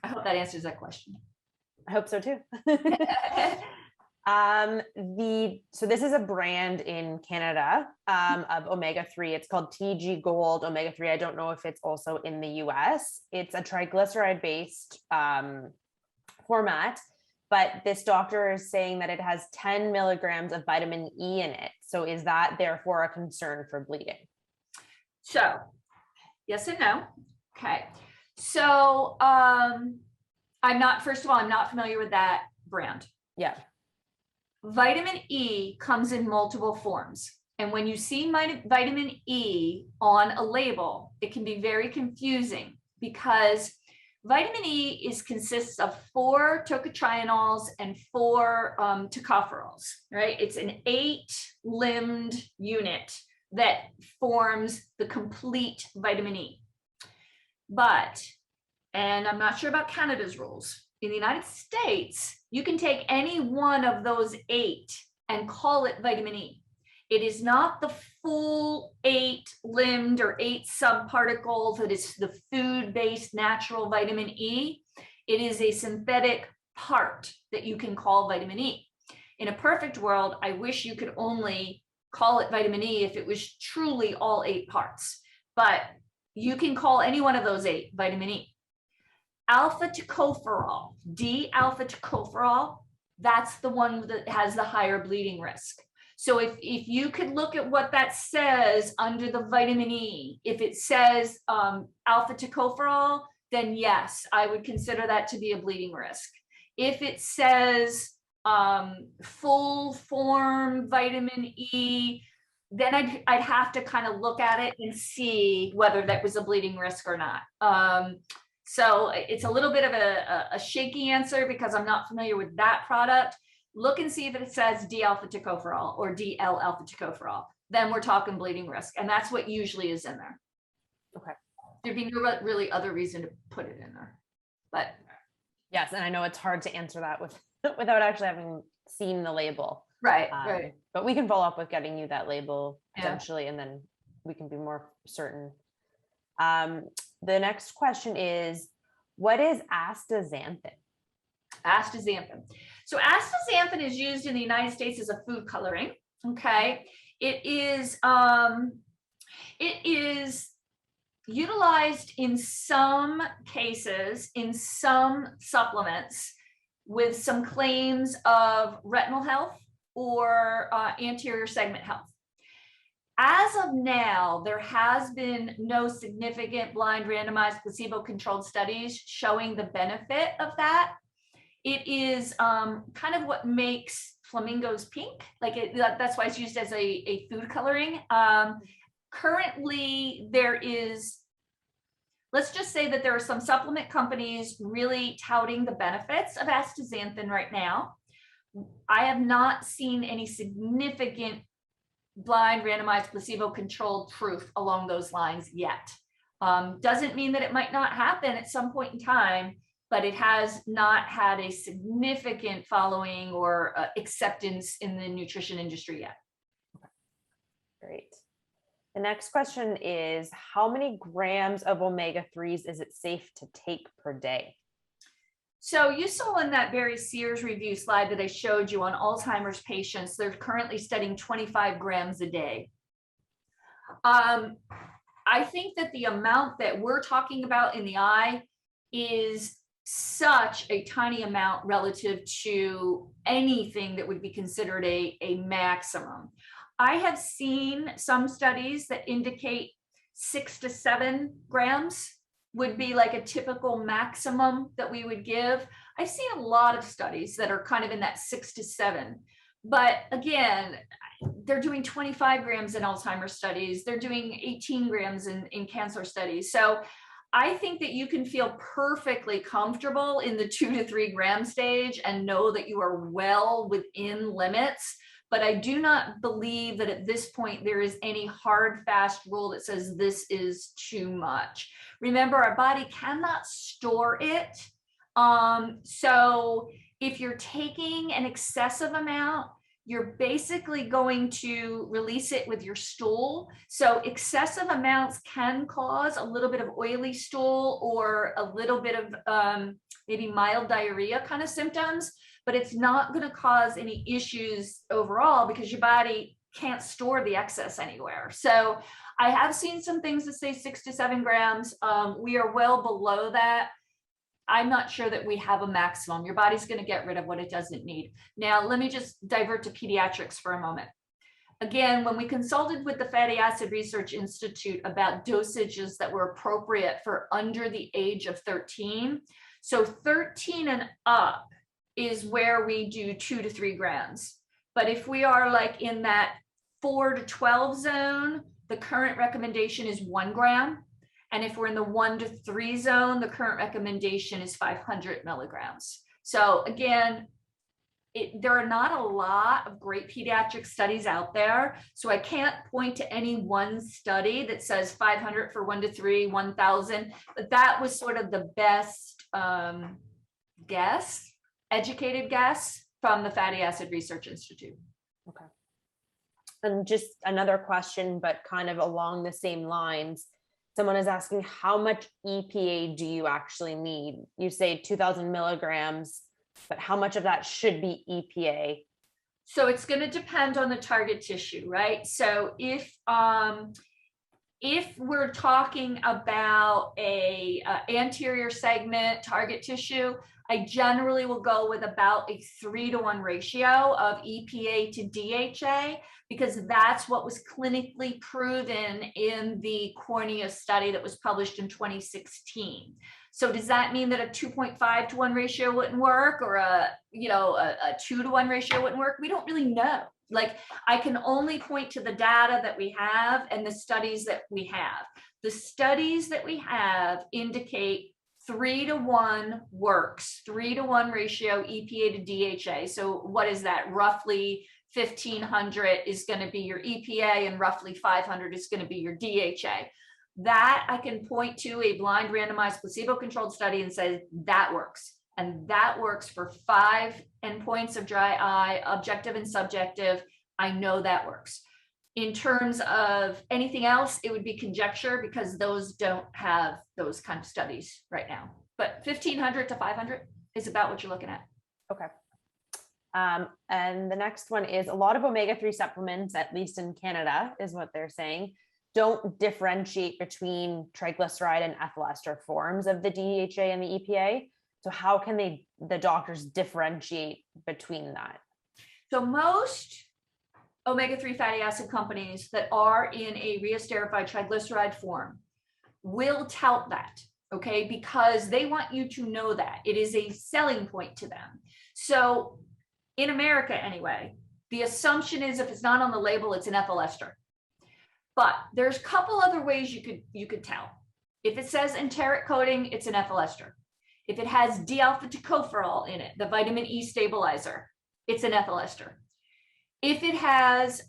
I hope that answers that question.
I hope so too. So this is a brand in Canada of omega-3. It's called TG Gold omega-3. I don't know if it's also in the US. It's a triglyceride-based format, but this doctor is saying that it has 10 milligrams of vitamin E in it. So is that therefore a concern for bleeding?
So yes and no. Okay. So first of all, I'm not familiar with that brand.
Yeah.
Vitamin E comes in multiple forms. And when you see vitamin E on a label, it can be very confusing because vitamin E consists of 4 tocotrienols and 4 tocopherols, right? It's an 8-limbed unit that forms the complete vitamin E. But, and I'm not sure about Canada's rules, in the United States, you can take any one of those 8 and call it vitamin E. It is not the full 8-limbed or 8 subparticles that is the food-based natural vitamin E. It is a synthetic part that you can call vitamin E. In a perfect world, I wish you could only call it vitamin E if it was truly all 8 parts, but you can call any one of those 8 vitamin E. Alpha tocopherol, D-alpha tocopherol, that's the one that has the higher bleeding risk. So if you could look at what that says under the vitamin E, if it says alpha tocopherol, then yes, I would consider that to be a bleeding risk. If it says full form vitamin E, then I'd have to kind of look at it and see whether that was a bleeding risk or not. So it's a little bit of a shaky answer because I'm not familiar with that product. Look and see if it says D-alpha tocopherol or DL-alpha tocopherol. Then we're talking bleeding risk, and that's what usually is in there.
Okay.
There'd be no really other reason to put it in there, but
yes, and I know it's hard to answer that without actually having seen the label.
Right, right.
But we can follow up with getting you that label potentially, and then we can be more certain. The next question is, what is astaxanthin?
Astaxanthin. So astaxanthin is used in the United States as a food coloring. Okay, it is utilized in some cases in some supplements with some claims of retinal health or anterior segment health. As of now, there has been no significant blind randomized placebo-controlled studies showing the benefit of that. It is kind of what makes flamingos pink. That's why it's used as a food coloring. Currently, let's just say that there are some supplement companies really touting the benefits of astaxanthin right now. I have not seen any significant blind randomized placebo-controlled proof along those lines yet. Doesn't mean that it might not happen at some point in time, but it has not had a significant following or acceptance in the nutrition industry yet.
Great. The next question is, how many grams of omega-3s is it safe to take per day?
So you saw in that Barry Sears review slide that I showed you on Alzheimer's patients, they're currently studying 25 grams a day. I think that the amount that we're talking about in the eye is such a tiny amount relative to anything that would be considered a maximum. I have seen some studies that indicate 6 to 7 grams would be like a typical maximum that we would give. I've seen a lot of studies that are kind of in that 6 to 7. But again, they're doing 25 grams in Alzheimer's studies. They're doing 18 grams in cancer studies. So I think that you can feel perfectly comfortable in the 2 to 3 gram stage and know that you are well within limits. But I do not believe that at this point there is any hard, fast rule that says this is too much. Remember, our body cannot store it. So if you're taking an excessive amount, you're basically going to release it with your stool. So excessive amounts can cause a little bit of oily stool or a little bit of maybe mild diarrhea kind of symptoms, but it's not going to cause any issues overall because your body can't store the excess anywhere. So I have seen some things that say 6 to 7 grams. We are well below that. I'm not sure that we have a maximum. Your body's going to get rid of what it doesn't need. Now, let me just divert to pediatrics for a moment. Again, when we consulted with the Fatty Acid Research Institute about dosages that were appropriate for under the age of 13, so 13 and up is where we do 2 to 3 grams. But if we are like in that 4 to 12 zone, the current recommendation is 1 gram. And if we're in the 1 to 3 zone, the current recommendation is 500 milligrams. So again, there are not a lot of great pediatric studies out there. So I can't point to any one study that says 500 for 1 to 3, 1,000, but that was sort of the best guess, educated guess from the Fatty Acid Research Institute.
Okay. And just another question, but kind of along the same lines. Someone is asking, how much EPA do you actually need? You say 2,000 milligrams, but how much of that should be EPA?
So it's going to depend on the target tissue, right? So if we're talking about a anterior segment target tissue, I generally will go with about a 3-to-1 ratio of EPA to DHA, because that's what was clinically proven in the cornea study that was published in 2016. So does that mean that a 2.5 to 1 ratio wouldn't work, or a 2 to 1 ratio wouldn't work? We don't really know. Like, I can only point to the data that we have and the studies that we have. The studies that we have indicate 3-to-1 works, 3-to-1 ratio EPA to DHA. So what is that? Roughly 1,500 is going to be your EPA and roughly 500 is going to be your DHA. That I can point to a blind randomized placebo-controlled study and say that works. And that works for 5 endpoints of dry eye, objective and subjective. I know that works. In terms of anything else, it would be conjecture because those don't have those kind of studies right now. But 1,500 to 500 is about what you're looking at.
Okay. And the next one is, a lot of omega-3 supplements, at least in Canada, is what they're saying, don't differentiate between triglyceride and ethyl ester forms of the DHA and the EPA. So how can the doctors differentiate between that?
So most omega-3 fatty acid companies that are in a reesterified triglyceride form will tout that, okay? Because they want you to know that. It is a selling point to them. So in America anyway, the assumption is if it's not on the label, it's an ethyl ester. But there's a couple other ways you could tell. If it says enteric coating, it's an ethyl ester. If it has D-alpha tocopherol in it, the vitamin E stabilizer, it's an ethyl ester. If it has,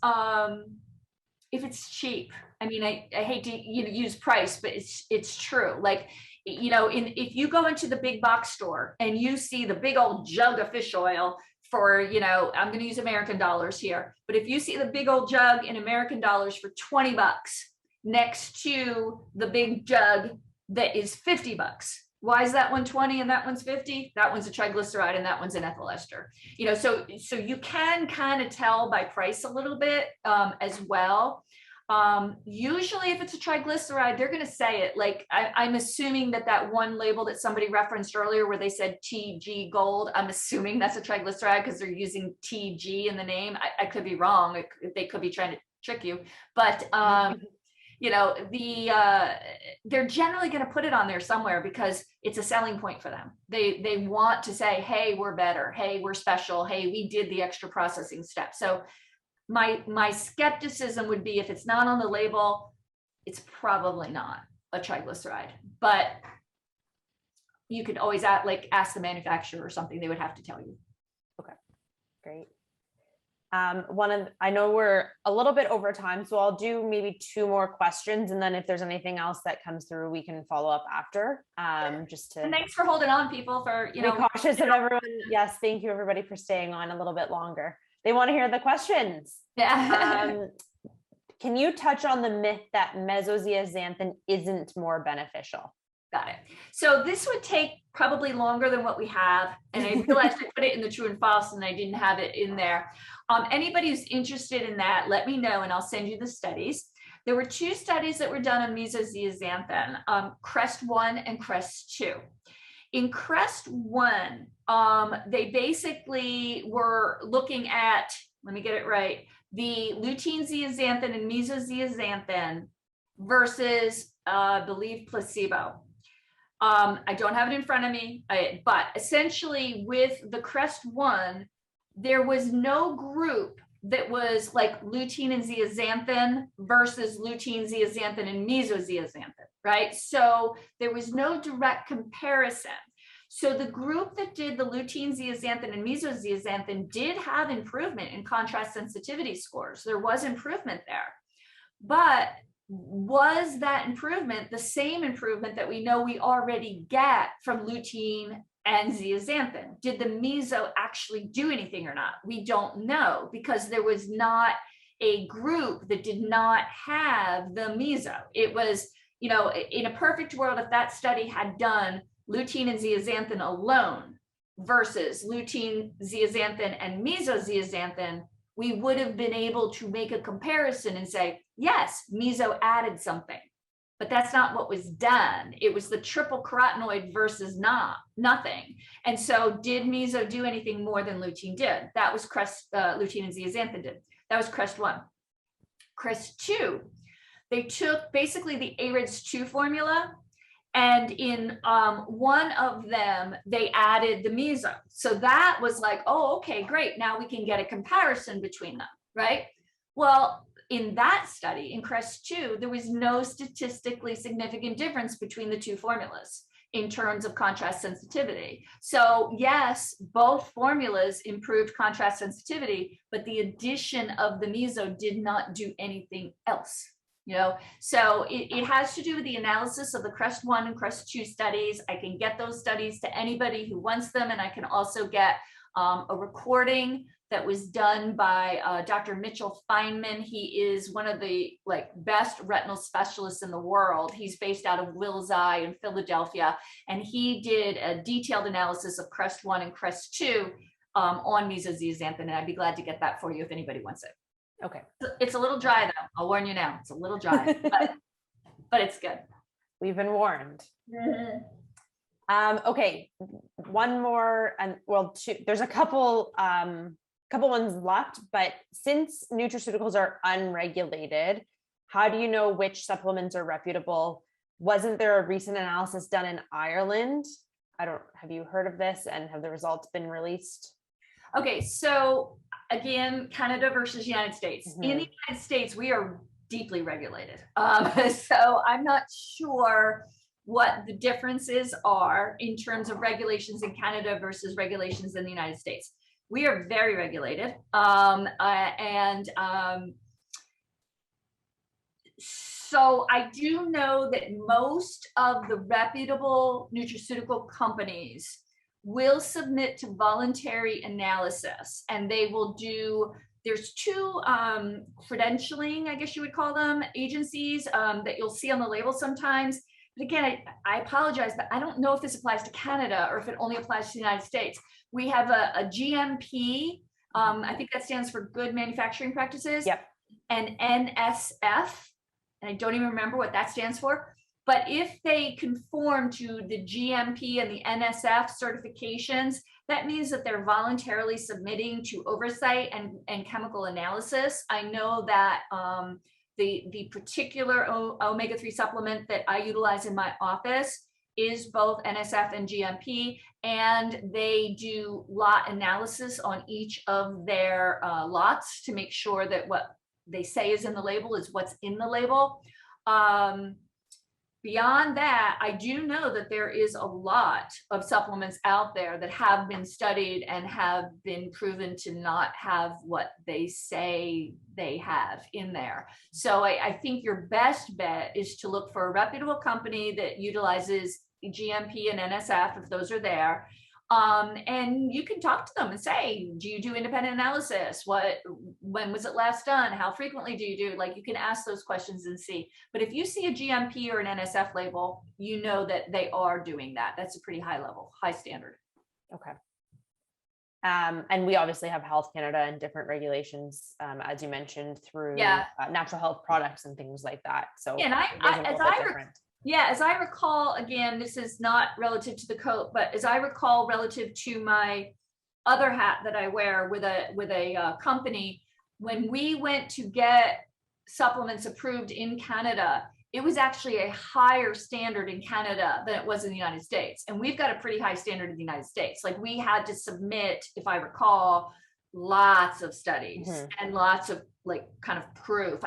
if it's cheap, I mean, I hate to use price, but it's true. Like, if you go into the big box store and you see the big old jug of fish oil for, I'm going to use American dollars here, but if you see the big old jug in American dollars for $20 next to the big jug that is $50, why is that one 20 and that one's 50? That one's a triglyceride and that one's an ethyl ester. So you can kind of tell by price a little bit as well. Usually if it's a triglyceride, they're going to say it. Like I'm assuming that one label that somebody referenced earlier where they said TG gold, I'm assuming that's a triglyceride because they're using TG in the name. I could be wrong. They could be trying to trick you, but they're generally going to put it on there somewhere because it's a selling point for them. They want to say, hey, we're better. Hey, we're special. Hey, we did the extra processing step. So my skepticism would be if it's not on the label, it's probably not a triglyceride, but you could always ask the manufacturer or something. They would have to tell you.
Okay, great. I know we're a little bit over time, so I'll do maybe 2 more questions. And then if there's anything else that comes through, we can follow up after, just to.
And thanks for holding on, people, for,
be cautious of everyone. Yes. Thank you everybody for staying on a little bit longer. They want to hear the questions.
Yeah.
Can you touch on the myth that mesozeaxanthin isn't more beneficial?
Got it. So this would take probably longer than what we have. And I realized I put it in the true and false and I didn't have it in there. Anybody who's interested in that, let me know and I'll send you the studies. There were 2 studies that were done on mesozeaxanthin, CREST 1 and CREST 2. In CREST 1, they basically were looking at, let me get it right, the lutein zeaxanthin and mesozeaxanthin versus, I believe, placebo. I don't have it in front of me, but essentially with the CREST 1, there was no group that was like lutein and zeaxanthin versus lutein, zeaxanthin, and mesozeaxanthin, right? So there was no direct comparison. So the group that did the lutein, zeaxanthin, and mesozeaxanthin did have improvement in contrast sensitivity scores. There was improvement there. But was that improvement the same improvement that we know we already get from lutein and zeaxanthin? Did the meso actually do anything or not? We don't know because there was not a group that did not have the meso. It was, in a perfect world, if that study had done lutein and zeaxanthin alone versus lutein, zeaxanthin, and mesozeaxanthin, we would have been able to make a comparison and say, yes, meso added something, but that's not what was done. It was the triple carotenoid versus nothing. And so did meso do anything more than lutein did? That was lutein and zeaxanthin did. That was CREST 1. CREST 2, they took basically the AREDS2 formula, and in one of them, they added the meso. So that was like, oh, okay, great. Now we can get a comparison between them, right? Well, in that study, in CREST 2, there was no statistically significant difference between the 2 formulas in terms of contrast sensitivity. So yes, both formulas improved contrast sensitivity, but the addition of the meso did not do anything else. So it has to do with the analysis of the CREST 1 and CREST 2 studies. I can get those studies to anybody who wants them, and I can also get a recording that was done by Dr. Mitchell Feynman. He is one of the best retinal specialists in the world. He's based out of Wills Eye in Philadelphia, and he did a detailed analysis of CREST 1 and CREST 2 on mesozeaxanthin, and I'd be glad to get that for you if anybody wants it.
Okay.
It's a little dry though. I'll warn you now. It's a little dry, but it's good.
We've been warned. Okay. One more, and well, 2. There's a couple ones left, but since nutraceuticals are unregulated, how do you know which supplements are reputable? Wasn't there a recent analysis done in Ireland? Have you heard of this, and have the results been released?
Okay, so again, Canada versus United States.
Mm-hmm.
In the United States, we are deeply regulated. So I'm not sure what the differences are in terms of regulations in Canada versus regulations in the United States. We are very regulated. So I do know that most of the reputable nutraceutical companies will submit to voluntary analysis, and they will do, there's 2 credentialing, I guess you would call them, agencies that you'll see on the label sometimes. But again, I apologize, but I don't know if this applies to Canada or if it only applies to the United States. We have a GMP, I think that stands for Good Manufacturing Practices.
Yep.
and NSF, and I don't even remember what that stands for, but if they conform to the GMP and the NSF certifications, that means that they're voluntarily submitting to oversight and chemical analysis. I know that the particular omega-3 supplement that I utilize in my office is both NSF and GMP, and they do lot analysis on each of their lots to make sure that what they say is in the label is what's in the label. Beyond that, I do know that there is a lot of supplements out there that have been studied and have been proven to not have what they say they have in there. So I think your best bet is to look for a reputable company that utilizes GMP and NSF, if those are there. And you can talk to them and say, do you do independent analysis? When was it last done? How frequently do you do? Like, you can ask those questions and see. But if you see a GMP or an NSF label, you know that they are doing that. That's a pretty high level, high standard.
Okay. And we obviously have Health Canada and different regulations, as you mentioned, through natural health products and things like that. So
yeah, and as I recall, again, this is not relative to the coat, but as I recall, relative to my other hat that I wear with a company, when we went to get supplements approved in Canada, it was actually a higher standard in Canada than it was in the United States. And we've got a pretty high standard in the United States. Like, we had to submit, if I recall, lots of studies and lots of like kind of proof.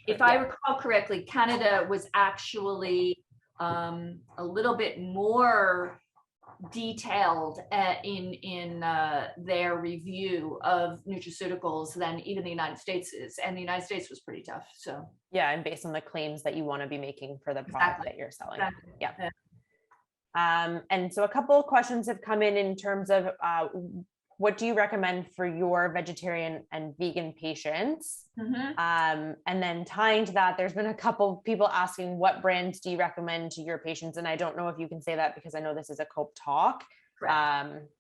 If I recall correctly, Canada was actually a little bit more detailed in their review of nutraceuticals than even the United States is, and the United States was pretty tough. So
yeah, and based on the claims that you want to be making for the product that you're selling. Yeah. And so a couple of questions have come in terms of what do you recommend for your vegetarian and vegan patients? And then tying to that, there's been a couple people asking, what brands do you recommend to your patients? And I don't know if you can say that because I know this is a COPE talk.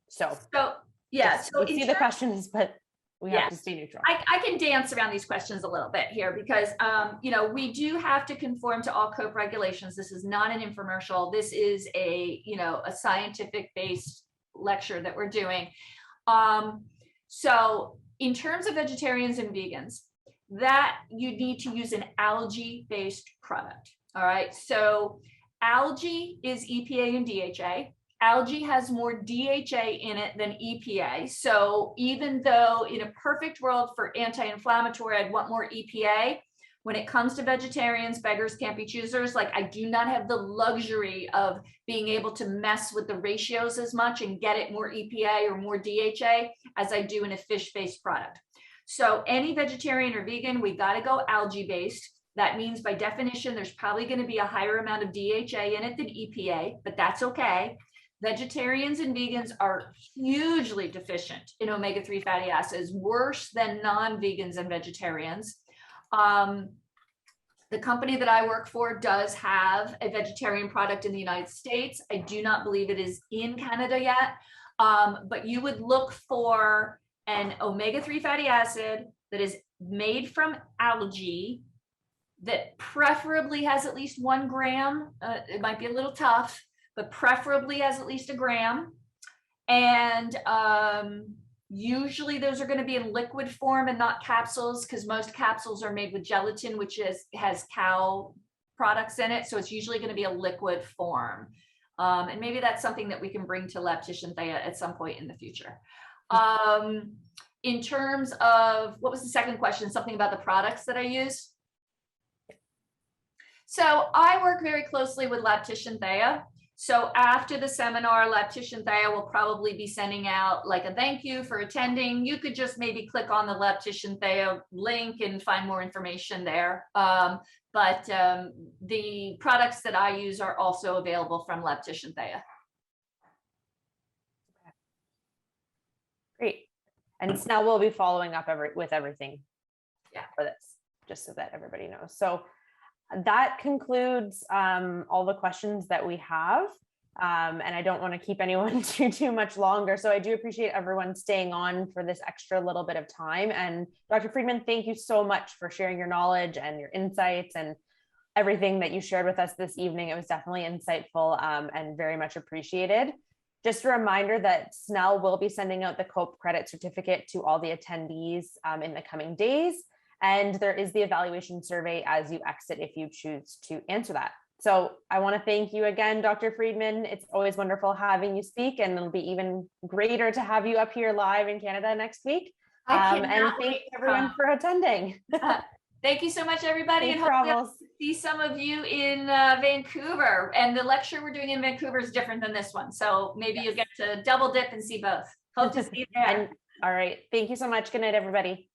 So
yeah, so
we see the questions, but we have to stay neutral.
I can dance around these questions a little bit here because, we do have to conform to all COPE regulations. This is not an infomercial. This is a scientific based lecture that we're doing. So in terms of vegetarians and vegans, that you need to use an algae-based product. All right. So algae is EPA and DHA. Algae has more DHA in it than EPA. So even though in a perfect world for anti-inflammatory, I'd want more EPA, when it comes to vegetarians, beggars can't be choosers. Like, I do not have the luxury of being able to mess with the ratios as much and get it more EPA or more DHA as I do in a fish-based product. So any vegetarian or vegan, we got to go algae-based. That means by definition, there's probably going to be a higher amount of DHA in it than EPA, but that's okay. Vegetarians and vegans are hugely deficient in omega-3 fatty acids, worse than non-vegans and vegetarians. The company that I work for does have a vegetarian product in the United States. I do not believe it is in Canada yet, but you would look for an omega-3 fatty acid that is made from algae that preferably has at least 1 gram. It might be a little tough, but preferably has at least 1 gram. And usually those are going to be in liquid form and not capsules, because most capsules are made with gelatin, which has cow products in it. So it's usually going to be a liquid form. And maybe that's something that we can bring to Lactation Thea at some point in the future. In terms of, what was the second question? Something about the products that I use. So I work very closely with Lactation Thea. So after the seminar, Lactation Thea will probably be sending out like a thank you for attending. You could just maybe click on the Lactation Thea link and find more information there. But the products that I use are also available from Lactation Thea.
Okay. Great. And now we'll be following up with everything for this, just so that everybody knows. So that concludes all the questions that we have. And I don't want to keep anyone too much longer. So I do appreciate everyone staying on for this extra little bit of time. And Dr. Friedman, thank you so much for sharing your knowledge and your insights and everything that you shared with us this evening. It was definitely insightful and very much appreciated. Just a reminder that Snell will be sending out the COPE credit certificate to all the attendees in the coming days. And there is the evaluation survey as you exit if you choose to answer that. So I want to thank you again, Dr. Friedman. It's always wonderful having you speak, and it'll be even greater to have you up here live in Canada next week. And thank everyone for attending.
Thank you so much, everybody. And hopefully I'll see some of you in Vancouver. And the lecture we're doing in Vancouver is different than this one. So maybe you'll get to double dip and see both. Hope to see you there.
All right. Thank you so much. Good night, everybody.